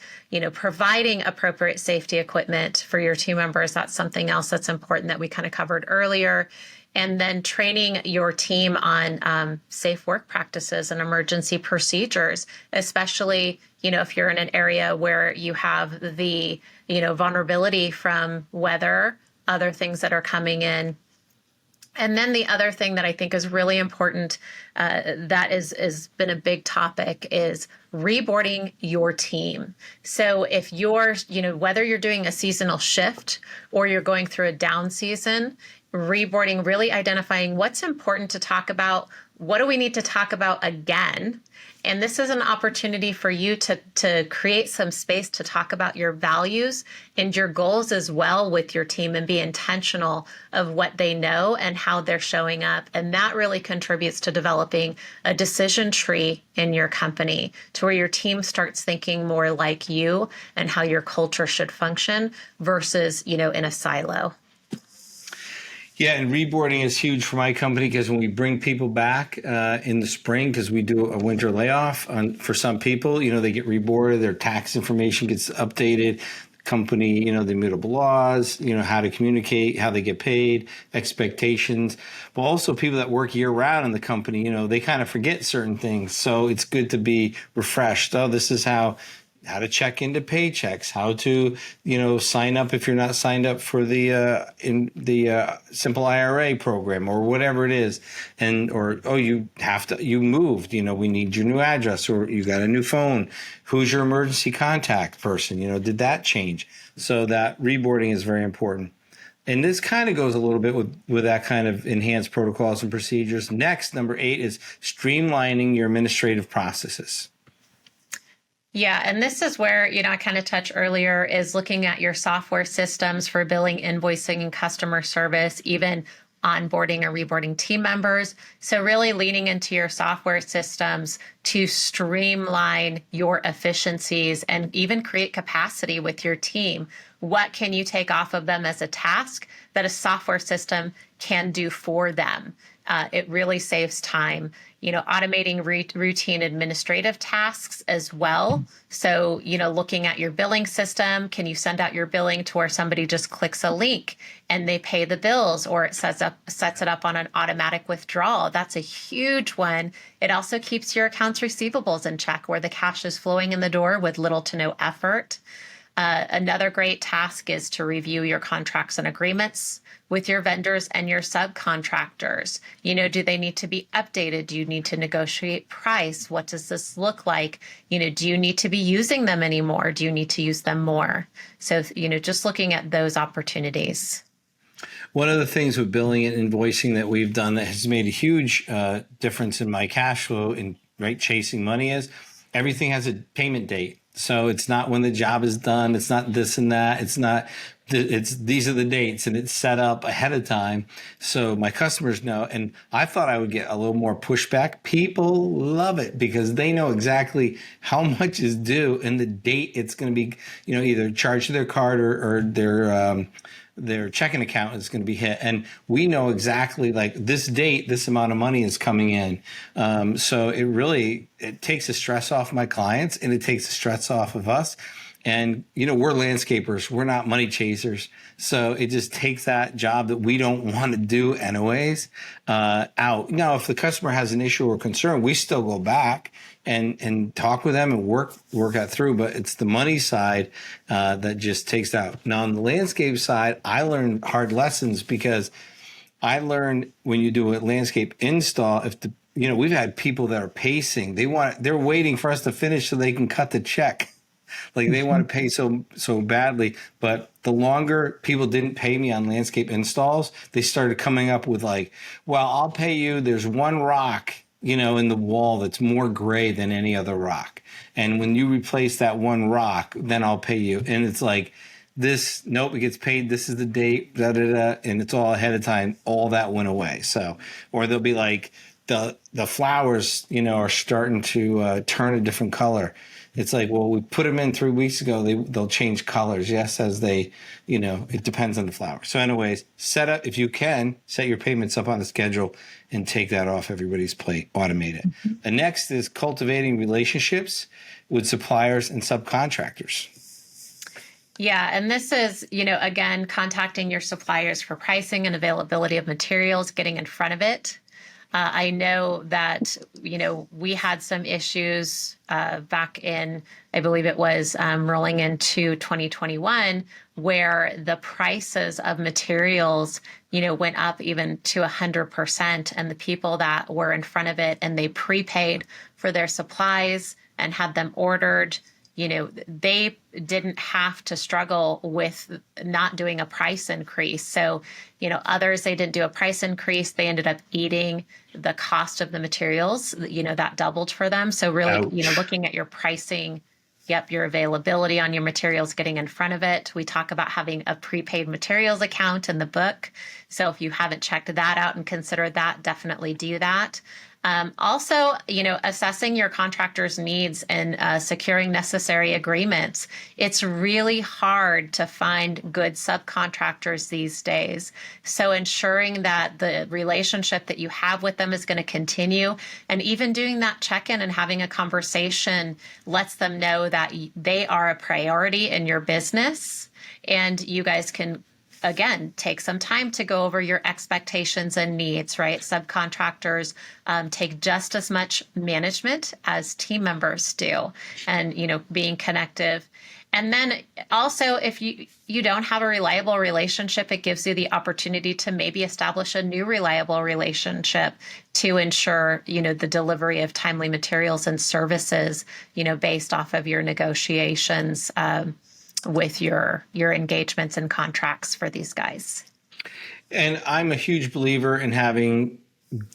Providing appropriate safety equipment for your team members. That's something else that's important that we kind of covered earlier. And then training your team on safe work practices and emergency procedures, especially, if you're in an area where you have the, vulnerability from weather, other things that are coming in. And then the other thing that I think is really important that is been a big topic is reboarding your team. So if you're, whether you're doing a seasonal shift or you're going through a down season, reboarding, really identifying what's important to talk about. What do we need to talk about again? And this is an opportunity for you to create some space to talk about your values and your goals as well with your team and be intentional of what they know and how they're showing up. And that really contributes to developing a decision tree in your company to where your team starts thinking more like you and how your culture should function versus, in a silo. Yeah, and reboarding is huge for my company because when we bring people back in the spring, because we do a winter layoff for some people, they get reboarded, their tax information gets updated, the company, the immutable laws, how to communicate, how they get paid, expectations. But also people that work year round in the company, they kind of forget certain things. So it's good to be refreshed. Oh, this is how to check into paychecks, how to, sign up if you're not signed up for the simple IRA program or whatever it is. You moved, we need your new address or you got a new phone. Who's your emergency contact person? Did that change? So that reboarding is very important. And this kind of goes a little bit with that kind of enhanced protocols and procedures. Next, number 8 is streamlining your administrative processes. Yeah, and this is where, I kind of touched earlier is looking at your software systems for billing, invoicing, and customer service, even onboarding or reboarding team members. So really leaning into your software systems to streamline your efficiencies and even create capacity with your team. What can you take off of them as a task that a software system can do for them? It really saves time, automating routine administrative tasks as well. So, looking at your billing system, can you send out your billing to where somebody just clicks a link and they pay the bills, or it sets it up on an automatic withdrawal? That's a huge one. It also keeps your accounts receivables in check where the cash is flowing in the door with little to no effort. Another great task is to review your contracts and agreements with your vendors and your subcontractors. Do they need to be updated? Do you need to negotiate price? What does this look like? Do you need to be using them anymore? Do you need to use them more? So, just looking at those opportunities. One of the things with billing and invoicing that we've done that has made a huge difference in my cash flow and chasing money is everything has a payment date. So it's not when the job is done. It's not this and that. It's these are the dates, and it's set up ahead of time. So my customers know, and I thought I would get a little more pushback. People love it because they know exactly how much is due and the date it's going to be, either charged to their card or their checking account is going to be hit. And we know exactly like this date, this amount of money is coming in. So it takes the stress off my clients, and it takes the stress off of us. And, we're landscapers. We're not money chasers. So it just takes that job that we don't want to do anyways out. Now, if the customer has an issue or concern, we still go back and talk with them and work that through. But it's the money side that just takes out. Now, on the landscape side, I learned hard lessons because I learned when you do a landscape install, we've had people that are pacing. They're waiting for us to finish so they can cut the check. Like they want to pay so badly, but the longer people didn't pay me on landscape installs, they started coming up with like, well, I'll pay you. There's one rock, in the wall that's more gray than any other rock. And when you replace that one rock, then I'll pay you. And it's like this, nope, it gets paid. This is the date, and it's all ahead of time. All that went away. So, or they'll be like the flowers, are starting to turn a different color. It's like, well, we put them in 3 weeks ago. They'll change colors. Yes, as they, it depends on the flower. So anyways, if you can, set your payments up on the schedule and take that off everybody's plate, automate it. Mm-hmm. The next is cultivating relationships with suppliers and subcontractors. Yeah, and this is, again, contacting your suppliers for pricing and availability of materials, getting in front of it. I know that, we had some issues back in, I believe it was rolling into 2021, where the prices of materials, went up even to 100%. And the people that were in front of it and they prepaid for their supplies and had them ordered, they didn't have to struggle with not doing a price increase. So, others, they didn't do a price increase. They ended up eating the cost of the materials, that doubled for them. So really, Ouch. Looking at your pricing, your availability on your materials, getting in front of it. We talk about having a prepaid materials account in the book. So if you haven't checked that out and considered that, definitely do that. Also, assessing your contractor's needs and securing necessary agreements. It's really hard to find good subcontractors these days. So ensuring that the relationship that you have with them is going to continue, and even doing that check-in and having a conversation lets them know that they are a priority in your business, and you guys can again, take some time to go over your expectations and needs, right? Subcontractors take just as much management as team members do, and, being connective. And then also, if you don't have a reliable relationship, it gives you the opportunity to maybe establish a new reliable relationship to ensure, the delivery of timely materials and services, based off of your negotiations, with your engagements and contracts for these guys. And I'm a huge believer in having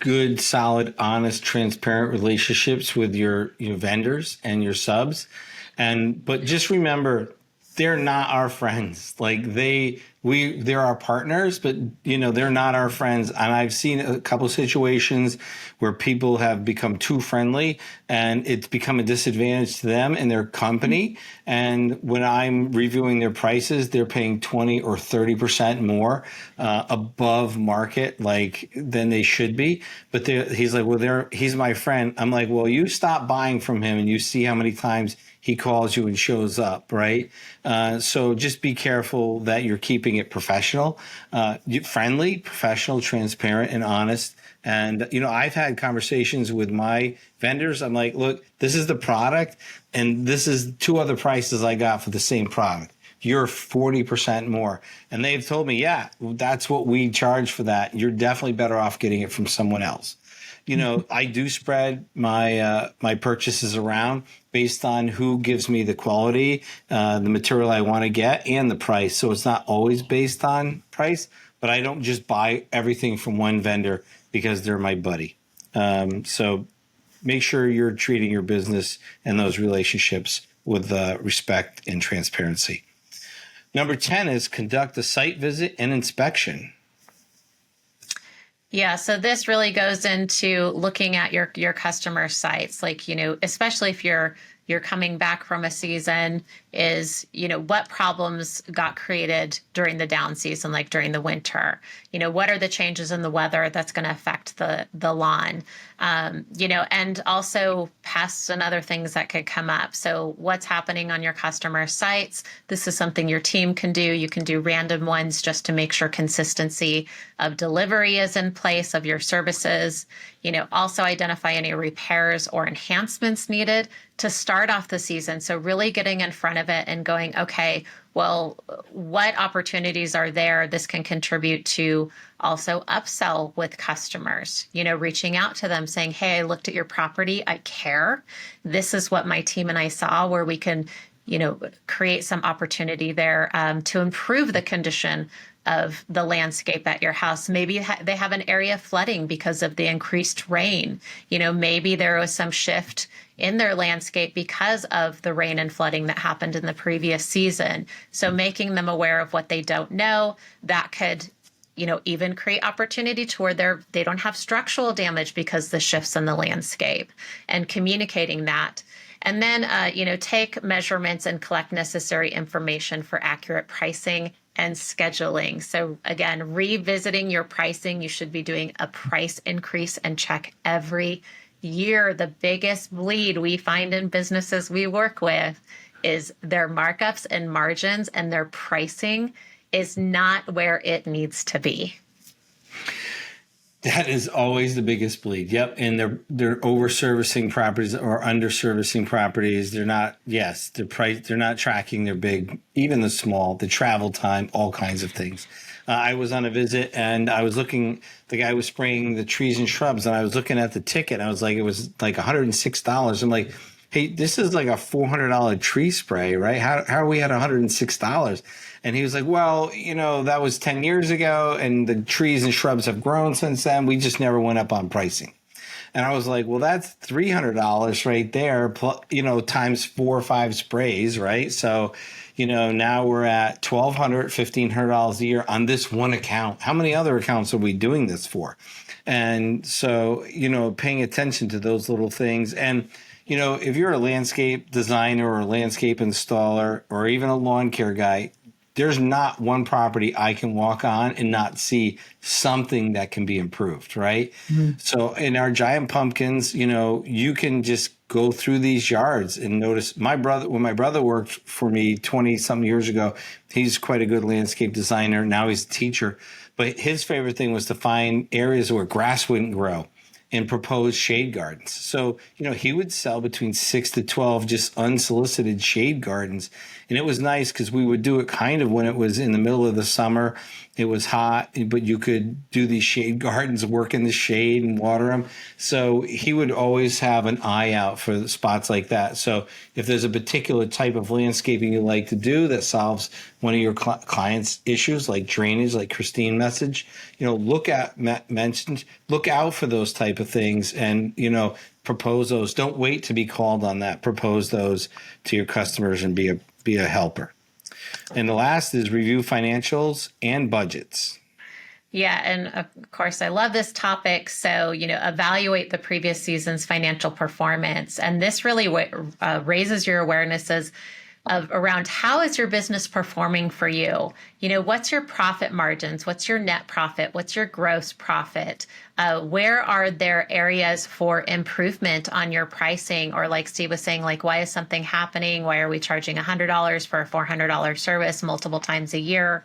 good, solid, honest, transparent relationships with your vendors and your subs. But just remember, they're not our friends. Like they're our partners, but they're not our friends. And I've seen a couple situations where people have become too friendly and it's become a disadvantage to them and their company. And when I'm reviewing their prices, they're paying 20 or 30% more above market, like than they should be. But he's like, well, he's my friend. I'm like, well, you stop buying from him and you see how many times he calls you and shows up, right? So just be careful that you're keeping it professional, friendly, professional, transparent, and honest. And, I've had conversations with my vendors. I'm like, look, this is the product, and this is 2 other prices I got for the same product. You're 40% more. And they've told me, yeah, that's what we charge for that. You're definitely better off getting it from someone else. I do spread my purchases around based on who gives me the quality, the material I want to get, and the price. So it's not always based on price, but I don't just buy everything from one vendor because they're my buddy. So make sure you're treating your business and those relationships with respect and transparency. Number 10 is conduct a site visit and inspection. Yeah, so this really goes into looking at your customer sites, like, especially if you're coming back from a season, is, what problems got created during the down season, like during the winter? What are the changes in the weather that's going to affect the lawn? And also pests and other things that could come up. So what's happening on your customer sites? This is something your team can do. You can do random ones just to make sure consistency of delivery is in place of your services. Also identify any repairs or enhancements needed to start off the season. So really getting in front of it and going, okay, well, what opportunities are there? This can contribute to also upsell with customers, reaching out to them saying, hey, I looked at your property. I care. This is what my team and I saw where we can, create some opportunity there to improve the condition of the landscape at your house. Maybe they have an area flooding because of the increased rain. Maybe there was some shift in their landscape because of the rain and flooding that happened in the previous season. So making them aware of what they don't know, that could, even create opportunity to where they don't have structural damage because the shifts in the landscape, and communicating that. And then, take measurements and collect necessary information for accurate pricing and scheduling. So again, revisiting your pricing, you should be doing a price increase and check every year. The biggest bleed we find in businesses we work with is their markups and margins, and their pricing is not where it needs to be. That is always the biggest bleed. Yep. And they're over servicing properties or under servicing properties. They're not, yes, they're not tracking their big, even the small, the travel time, all kinds of things. I was on a visit and I was looking, the guy was spraying the trees and shrubs, and I was looking at the ticket. And I was like, it was like $106. I'm like, hey, this is like a $400 tree spray, right? How are we at $106? And he was like, well, that was 10 years ago and the trees and shrubs have grown since then. We just never went up on pricing. And I was like, well, that's $300 right there, plus, times 4 or 5 sprays, right? So, now we're at $1,200, $1,500 a year on this one account. How many other accounts are we doing this for? And so, paying attention to those little things. And, if you're a landscape designer or a landscape installer or even a lawn care guy, there's not one property I can walk on and not see something that can be improved, right? Mm-hmm. So in our giant pumpkins, you can just go through these yards and notice when my brother worked for me 20 some years ago, he's quite a good landscape designer. Now he's a teacher, but his favorite thing was to find areas where grass wouldn't grow and propose shade gardens. So, he would sell between 6 to 12 just unsolicited shade gardens. And it was nice because we would do it kind of when it was in the middle of the summer. It was hot, but you could do these shade gardens, work in the shade and water them. So he would always have an eye out for spots like that. So if there's a particular type of landscaping you like to do that solves one of your clients' issues, like drainage, like Christine message, look out for those type of things and, propose those. Don't wait to be called on that. Propose those to your customers and be a helper. And the last is review financials and budgets. Yeah, and of course, I love this topic. So, evaluate the previous season's financial performance. And this really raises your awarenesses of around how is your business performing for you? What's your profit margins? What's your net profit? What's your gross profit? Where are there areas for improvement on your pricing? Or like Steve was saying, like, why is something happening? Why are we charging $100 for a $400 service multiple times a year?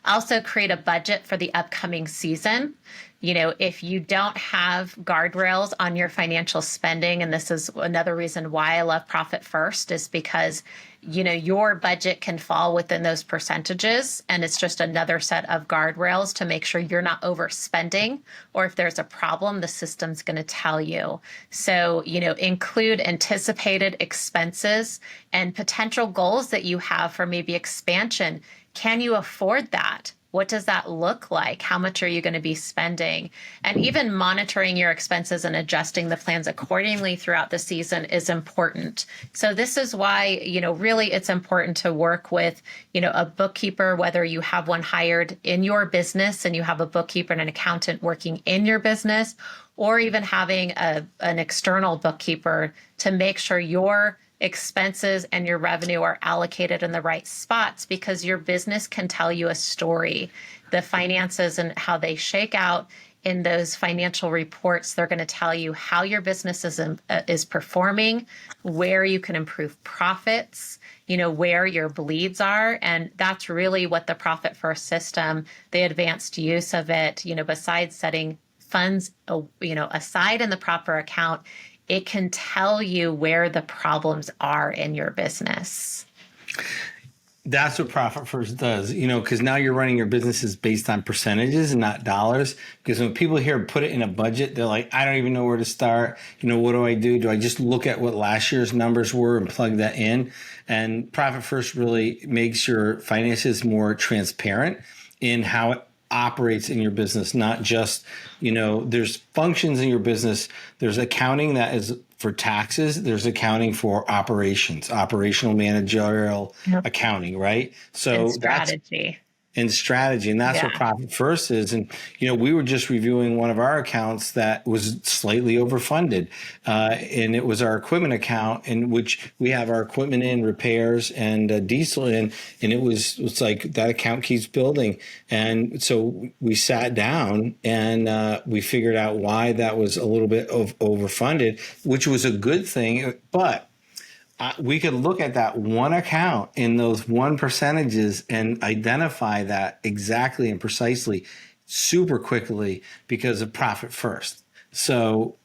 Also create a budget for the upcoming season. If you don't have guardrails on your financial spending, and this is another reason why I love Profit First, is because, your budget can fall within those percentages. And it's just another set of guardrails to make sure you're not overspending, or if there's a problem, the system's going to tell you. So, include anticipated expenses and potential goals that you have for maybe expansion. Can you afford that? What does that look like? How much are you going to be spending? And even monitoring your expenses and adjusting the plans accordingly throughout the season is important. So this is why, really it's important to work with, a bookkeeper, whether you have one hired in your business and you have a bookkeeper and an accountant working in your business, or even having an external bookkeeper to make sure your expenses and your revenue are allocated in the right spots, because your business can tell you a story. The finances and how they shake out in those financial reports, they're going to tell you how your business is performing, where you can improve profits, where your bleeds are. And that's really what the Profit First system, the advanced use of it, besides setting funds, aside in the proper account, it can tell you where the problems are in your business. That's what Profit First does, because now you're running your businesses based on percentages and not dollars. Because when people hear put it in a budget, they're like, I don't even know where to start. What do I do? Do I just look at what last year's numbers were and plug that in? And Profit First really makes your finances more transparent in how it operates in your business, not just, there's functions in your business. There's accounting that is for taxes. There's accounting for operations, operational managerial accounting, right? So and strategy. And that's what Profit First is. And, we were just reviewing one of our accounts that was slightly overfunded. And it was our equipment account, in which we have our equipment in, repairs and diesel in. And it's like that account keeps building. And so we sat down and we figured out why that was a little bit overfunded, which was a good thing. But we could look at that one account in those one percentages and identify that exactly and precisely super quickly because of Profit First. So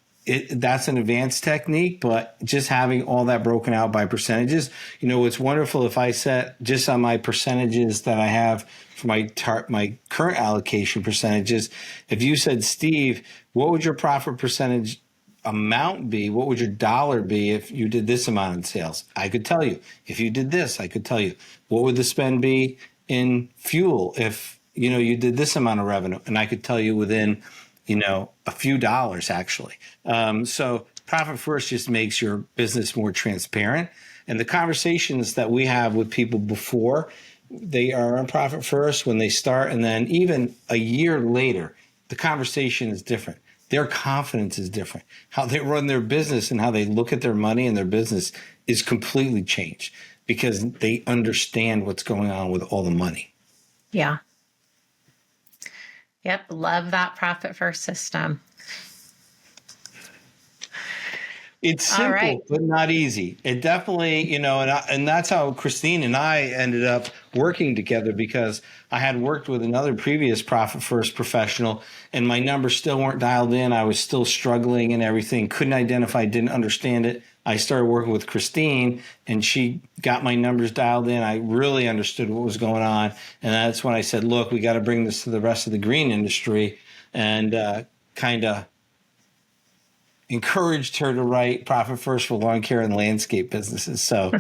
that's an advanced technique, but just having all that broken out by percentages, it's wonderful if I set just on my percentages that I have for my current allocation percentages. If you said, Steve, what would your profit percentage amount be? What would your dollar be if you did this amount in sales? I could tell you. If you did this, I could tell you. What would the spend be in fuel if you did this amount of revenue? And I could tell you within a few dollars actually. So Profit First just makes your business more transparent. And the conversations that we have with people before they are on Profit First, when they start, and then even a year later, the conversation is different. Their confidence is different. How they run their business and how they look at their money and their business is completely changed because they understand what's going on with all the money. Yeah. Yep. Love that Profit First system. It's simple, but not easy. It definitely, and that's how Christine and I ended up working together, because I had worked with another previous Profit First professional and my numbers still weren't dialed in. I was still struggling and everything, couldn't identify, didn't understand it. I started working with Christine and she got my numbers dialed in. I really understood what was going on. And that's when I said, look, we got to bring this to the rest of the green industry, and kind of encouraged her to write Profit First for lawn care and landscape businesses. So,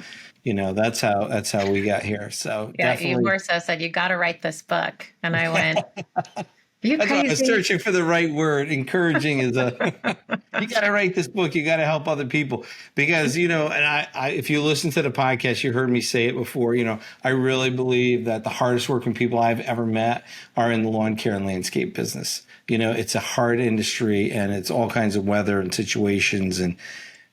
that's how we got here. So yeah, definitely. You more so said, you got to write this book. And I went, you That's crazy? why I was searching for the right word. Encouraging is a You got to write this book. You got to help other people because, and I, if you listen to the podcast, you heard me say it before, I really believe that the hardest working people I've ever met are in the lawn care and landscape business. It's a hard industry and it's all kinds of weather and situations and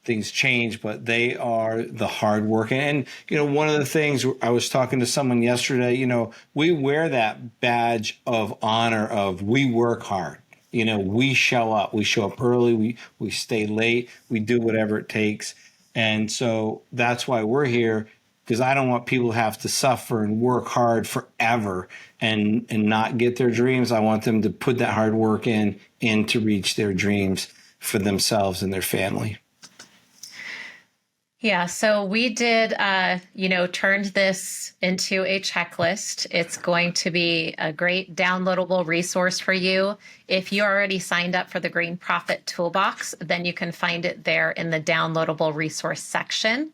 things change, but they are the hard work. And, one of the things I was talking to someone yesterday, we wear that badge of honor of we work hard. We show up early, we stay late, we do whatever it takes. And so that's why we're here, because I don't want people to have to suffer and work hard forever and not get their dreams. I want them to put that hard work in to reach their dreams for themselves and their family. Yeah, so we did, turned this into a checklist. It's going to be a great downloadable resource for you. If you already signed up for the Green Profit Toolbox, then you can find it there in the downloadable resource section.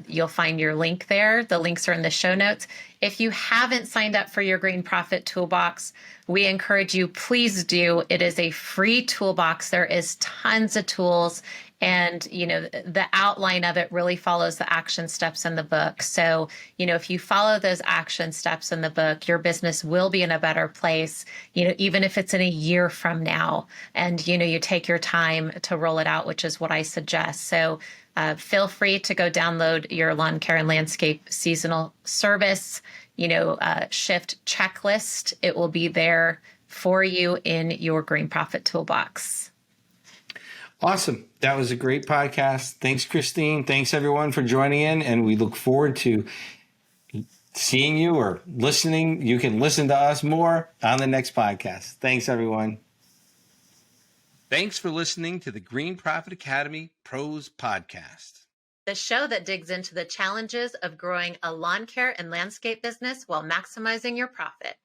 You'll find your link there. The links are in the show notes. If you haven't signed up for your Green Profit Toolbox, we encourage you, please do. It is a free toolbox. There is tons of tools. And, the outline of it really follows the action steps in the book. So, if you follow those action steps in the book, your business will be in a better place, even if it's in a year from now. And, you take your time to roll it out, which is what I suggest. So feel free to go download your lawn care and landscape seasonal service, shift checklist. It will be there for you in your Green Profit Toolbox. Awesome. That was a great podcast. Thanks, Christine. Thanks, everyone, for joining in. And we look forward to seeing you or listening. You can listen to us more on the next podcast. Thanks, everyone. Thanks for listening to the Green Profit Academy Pros Podcast, the show that digs into the challenges of growing a lawn care and landscape business while maximizing your profit.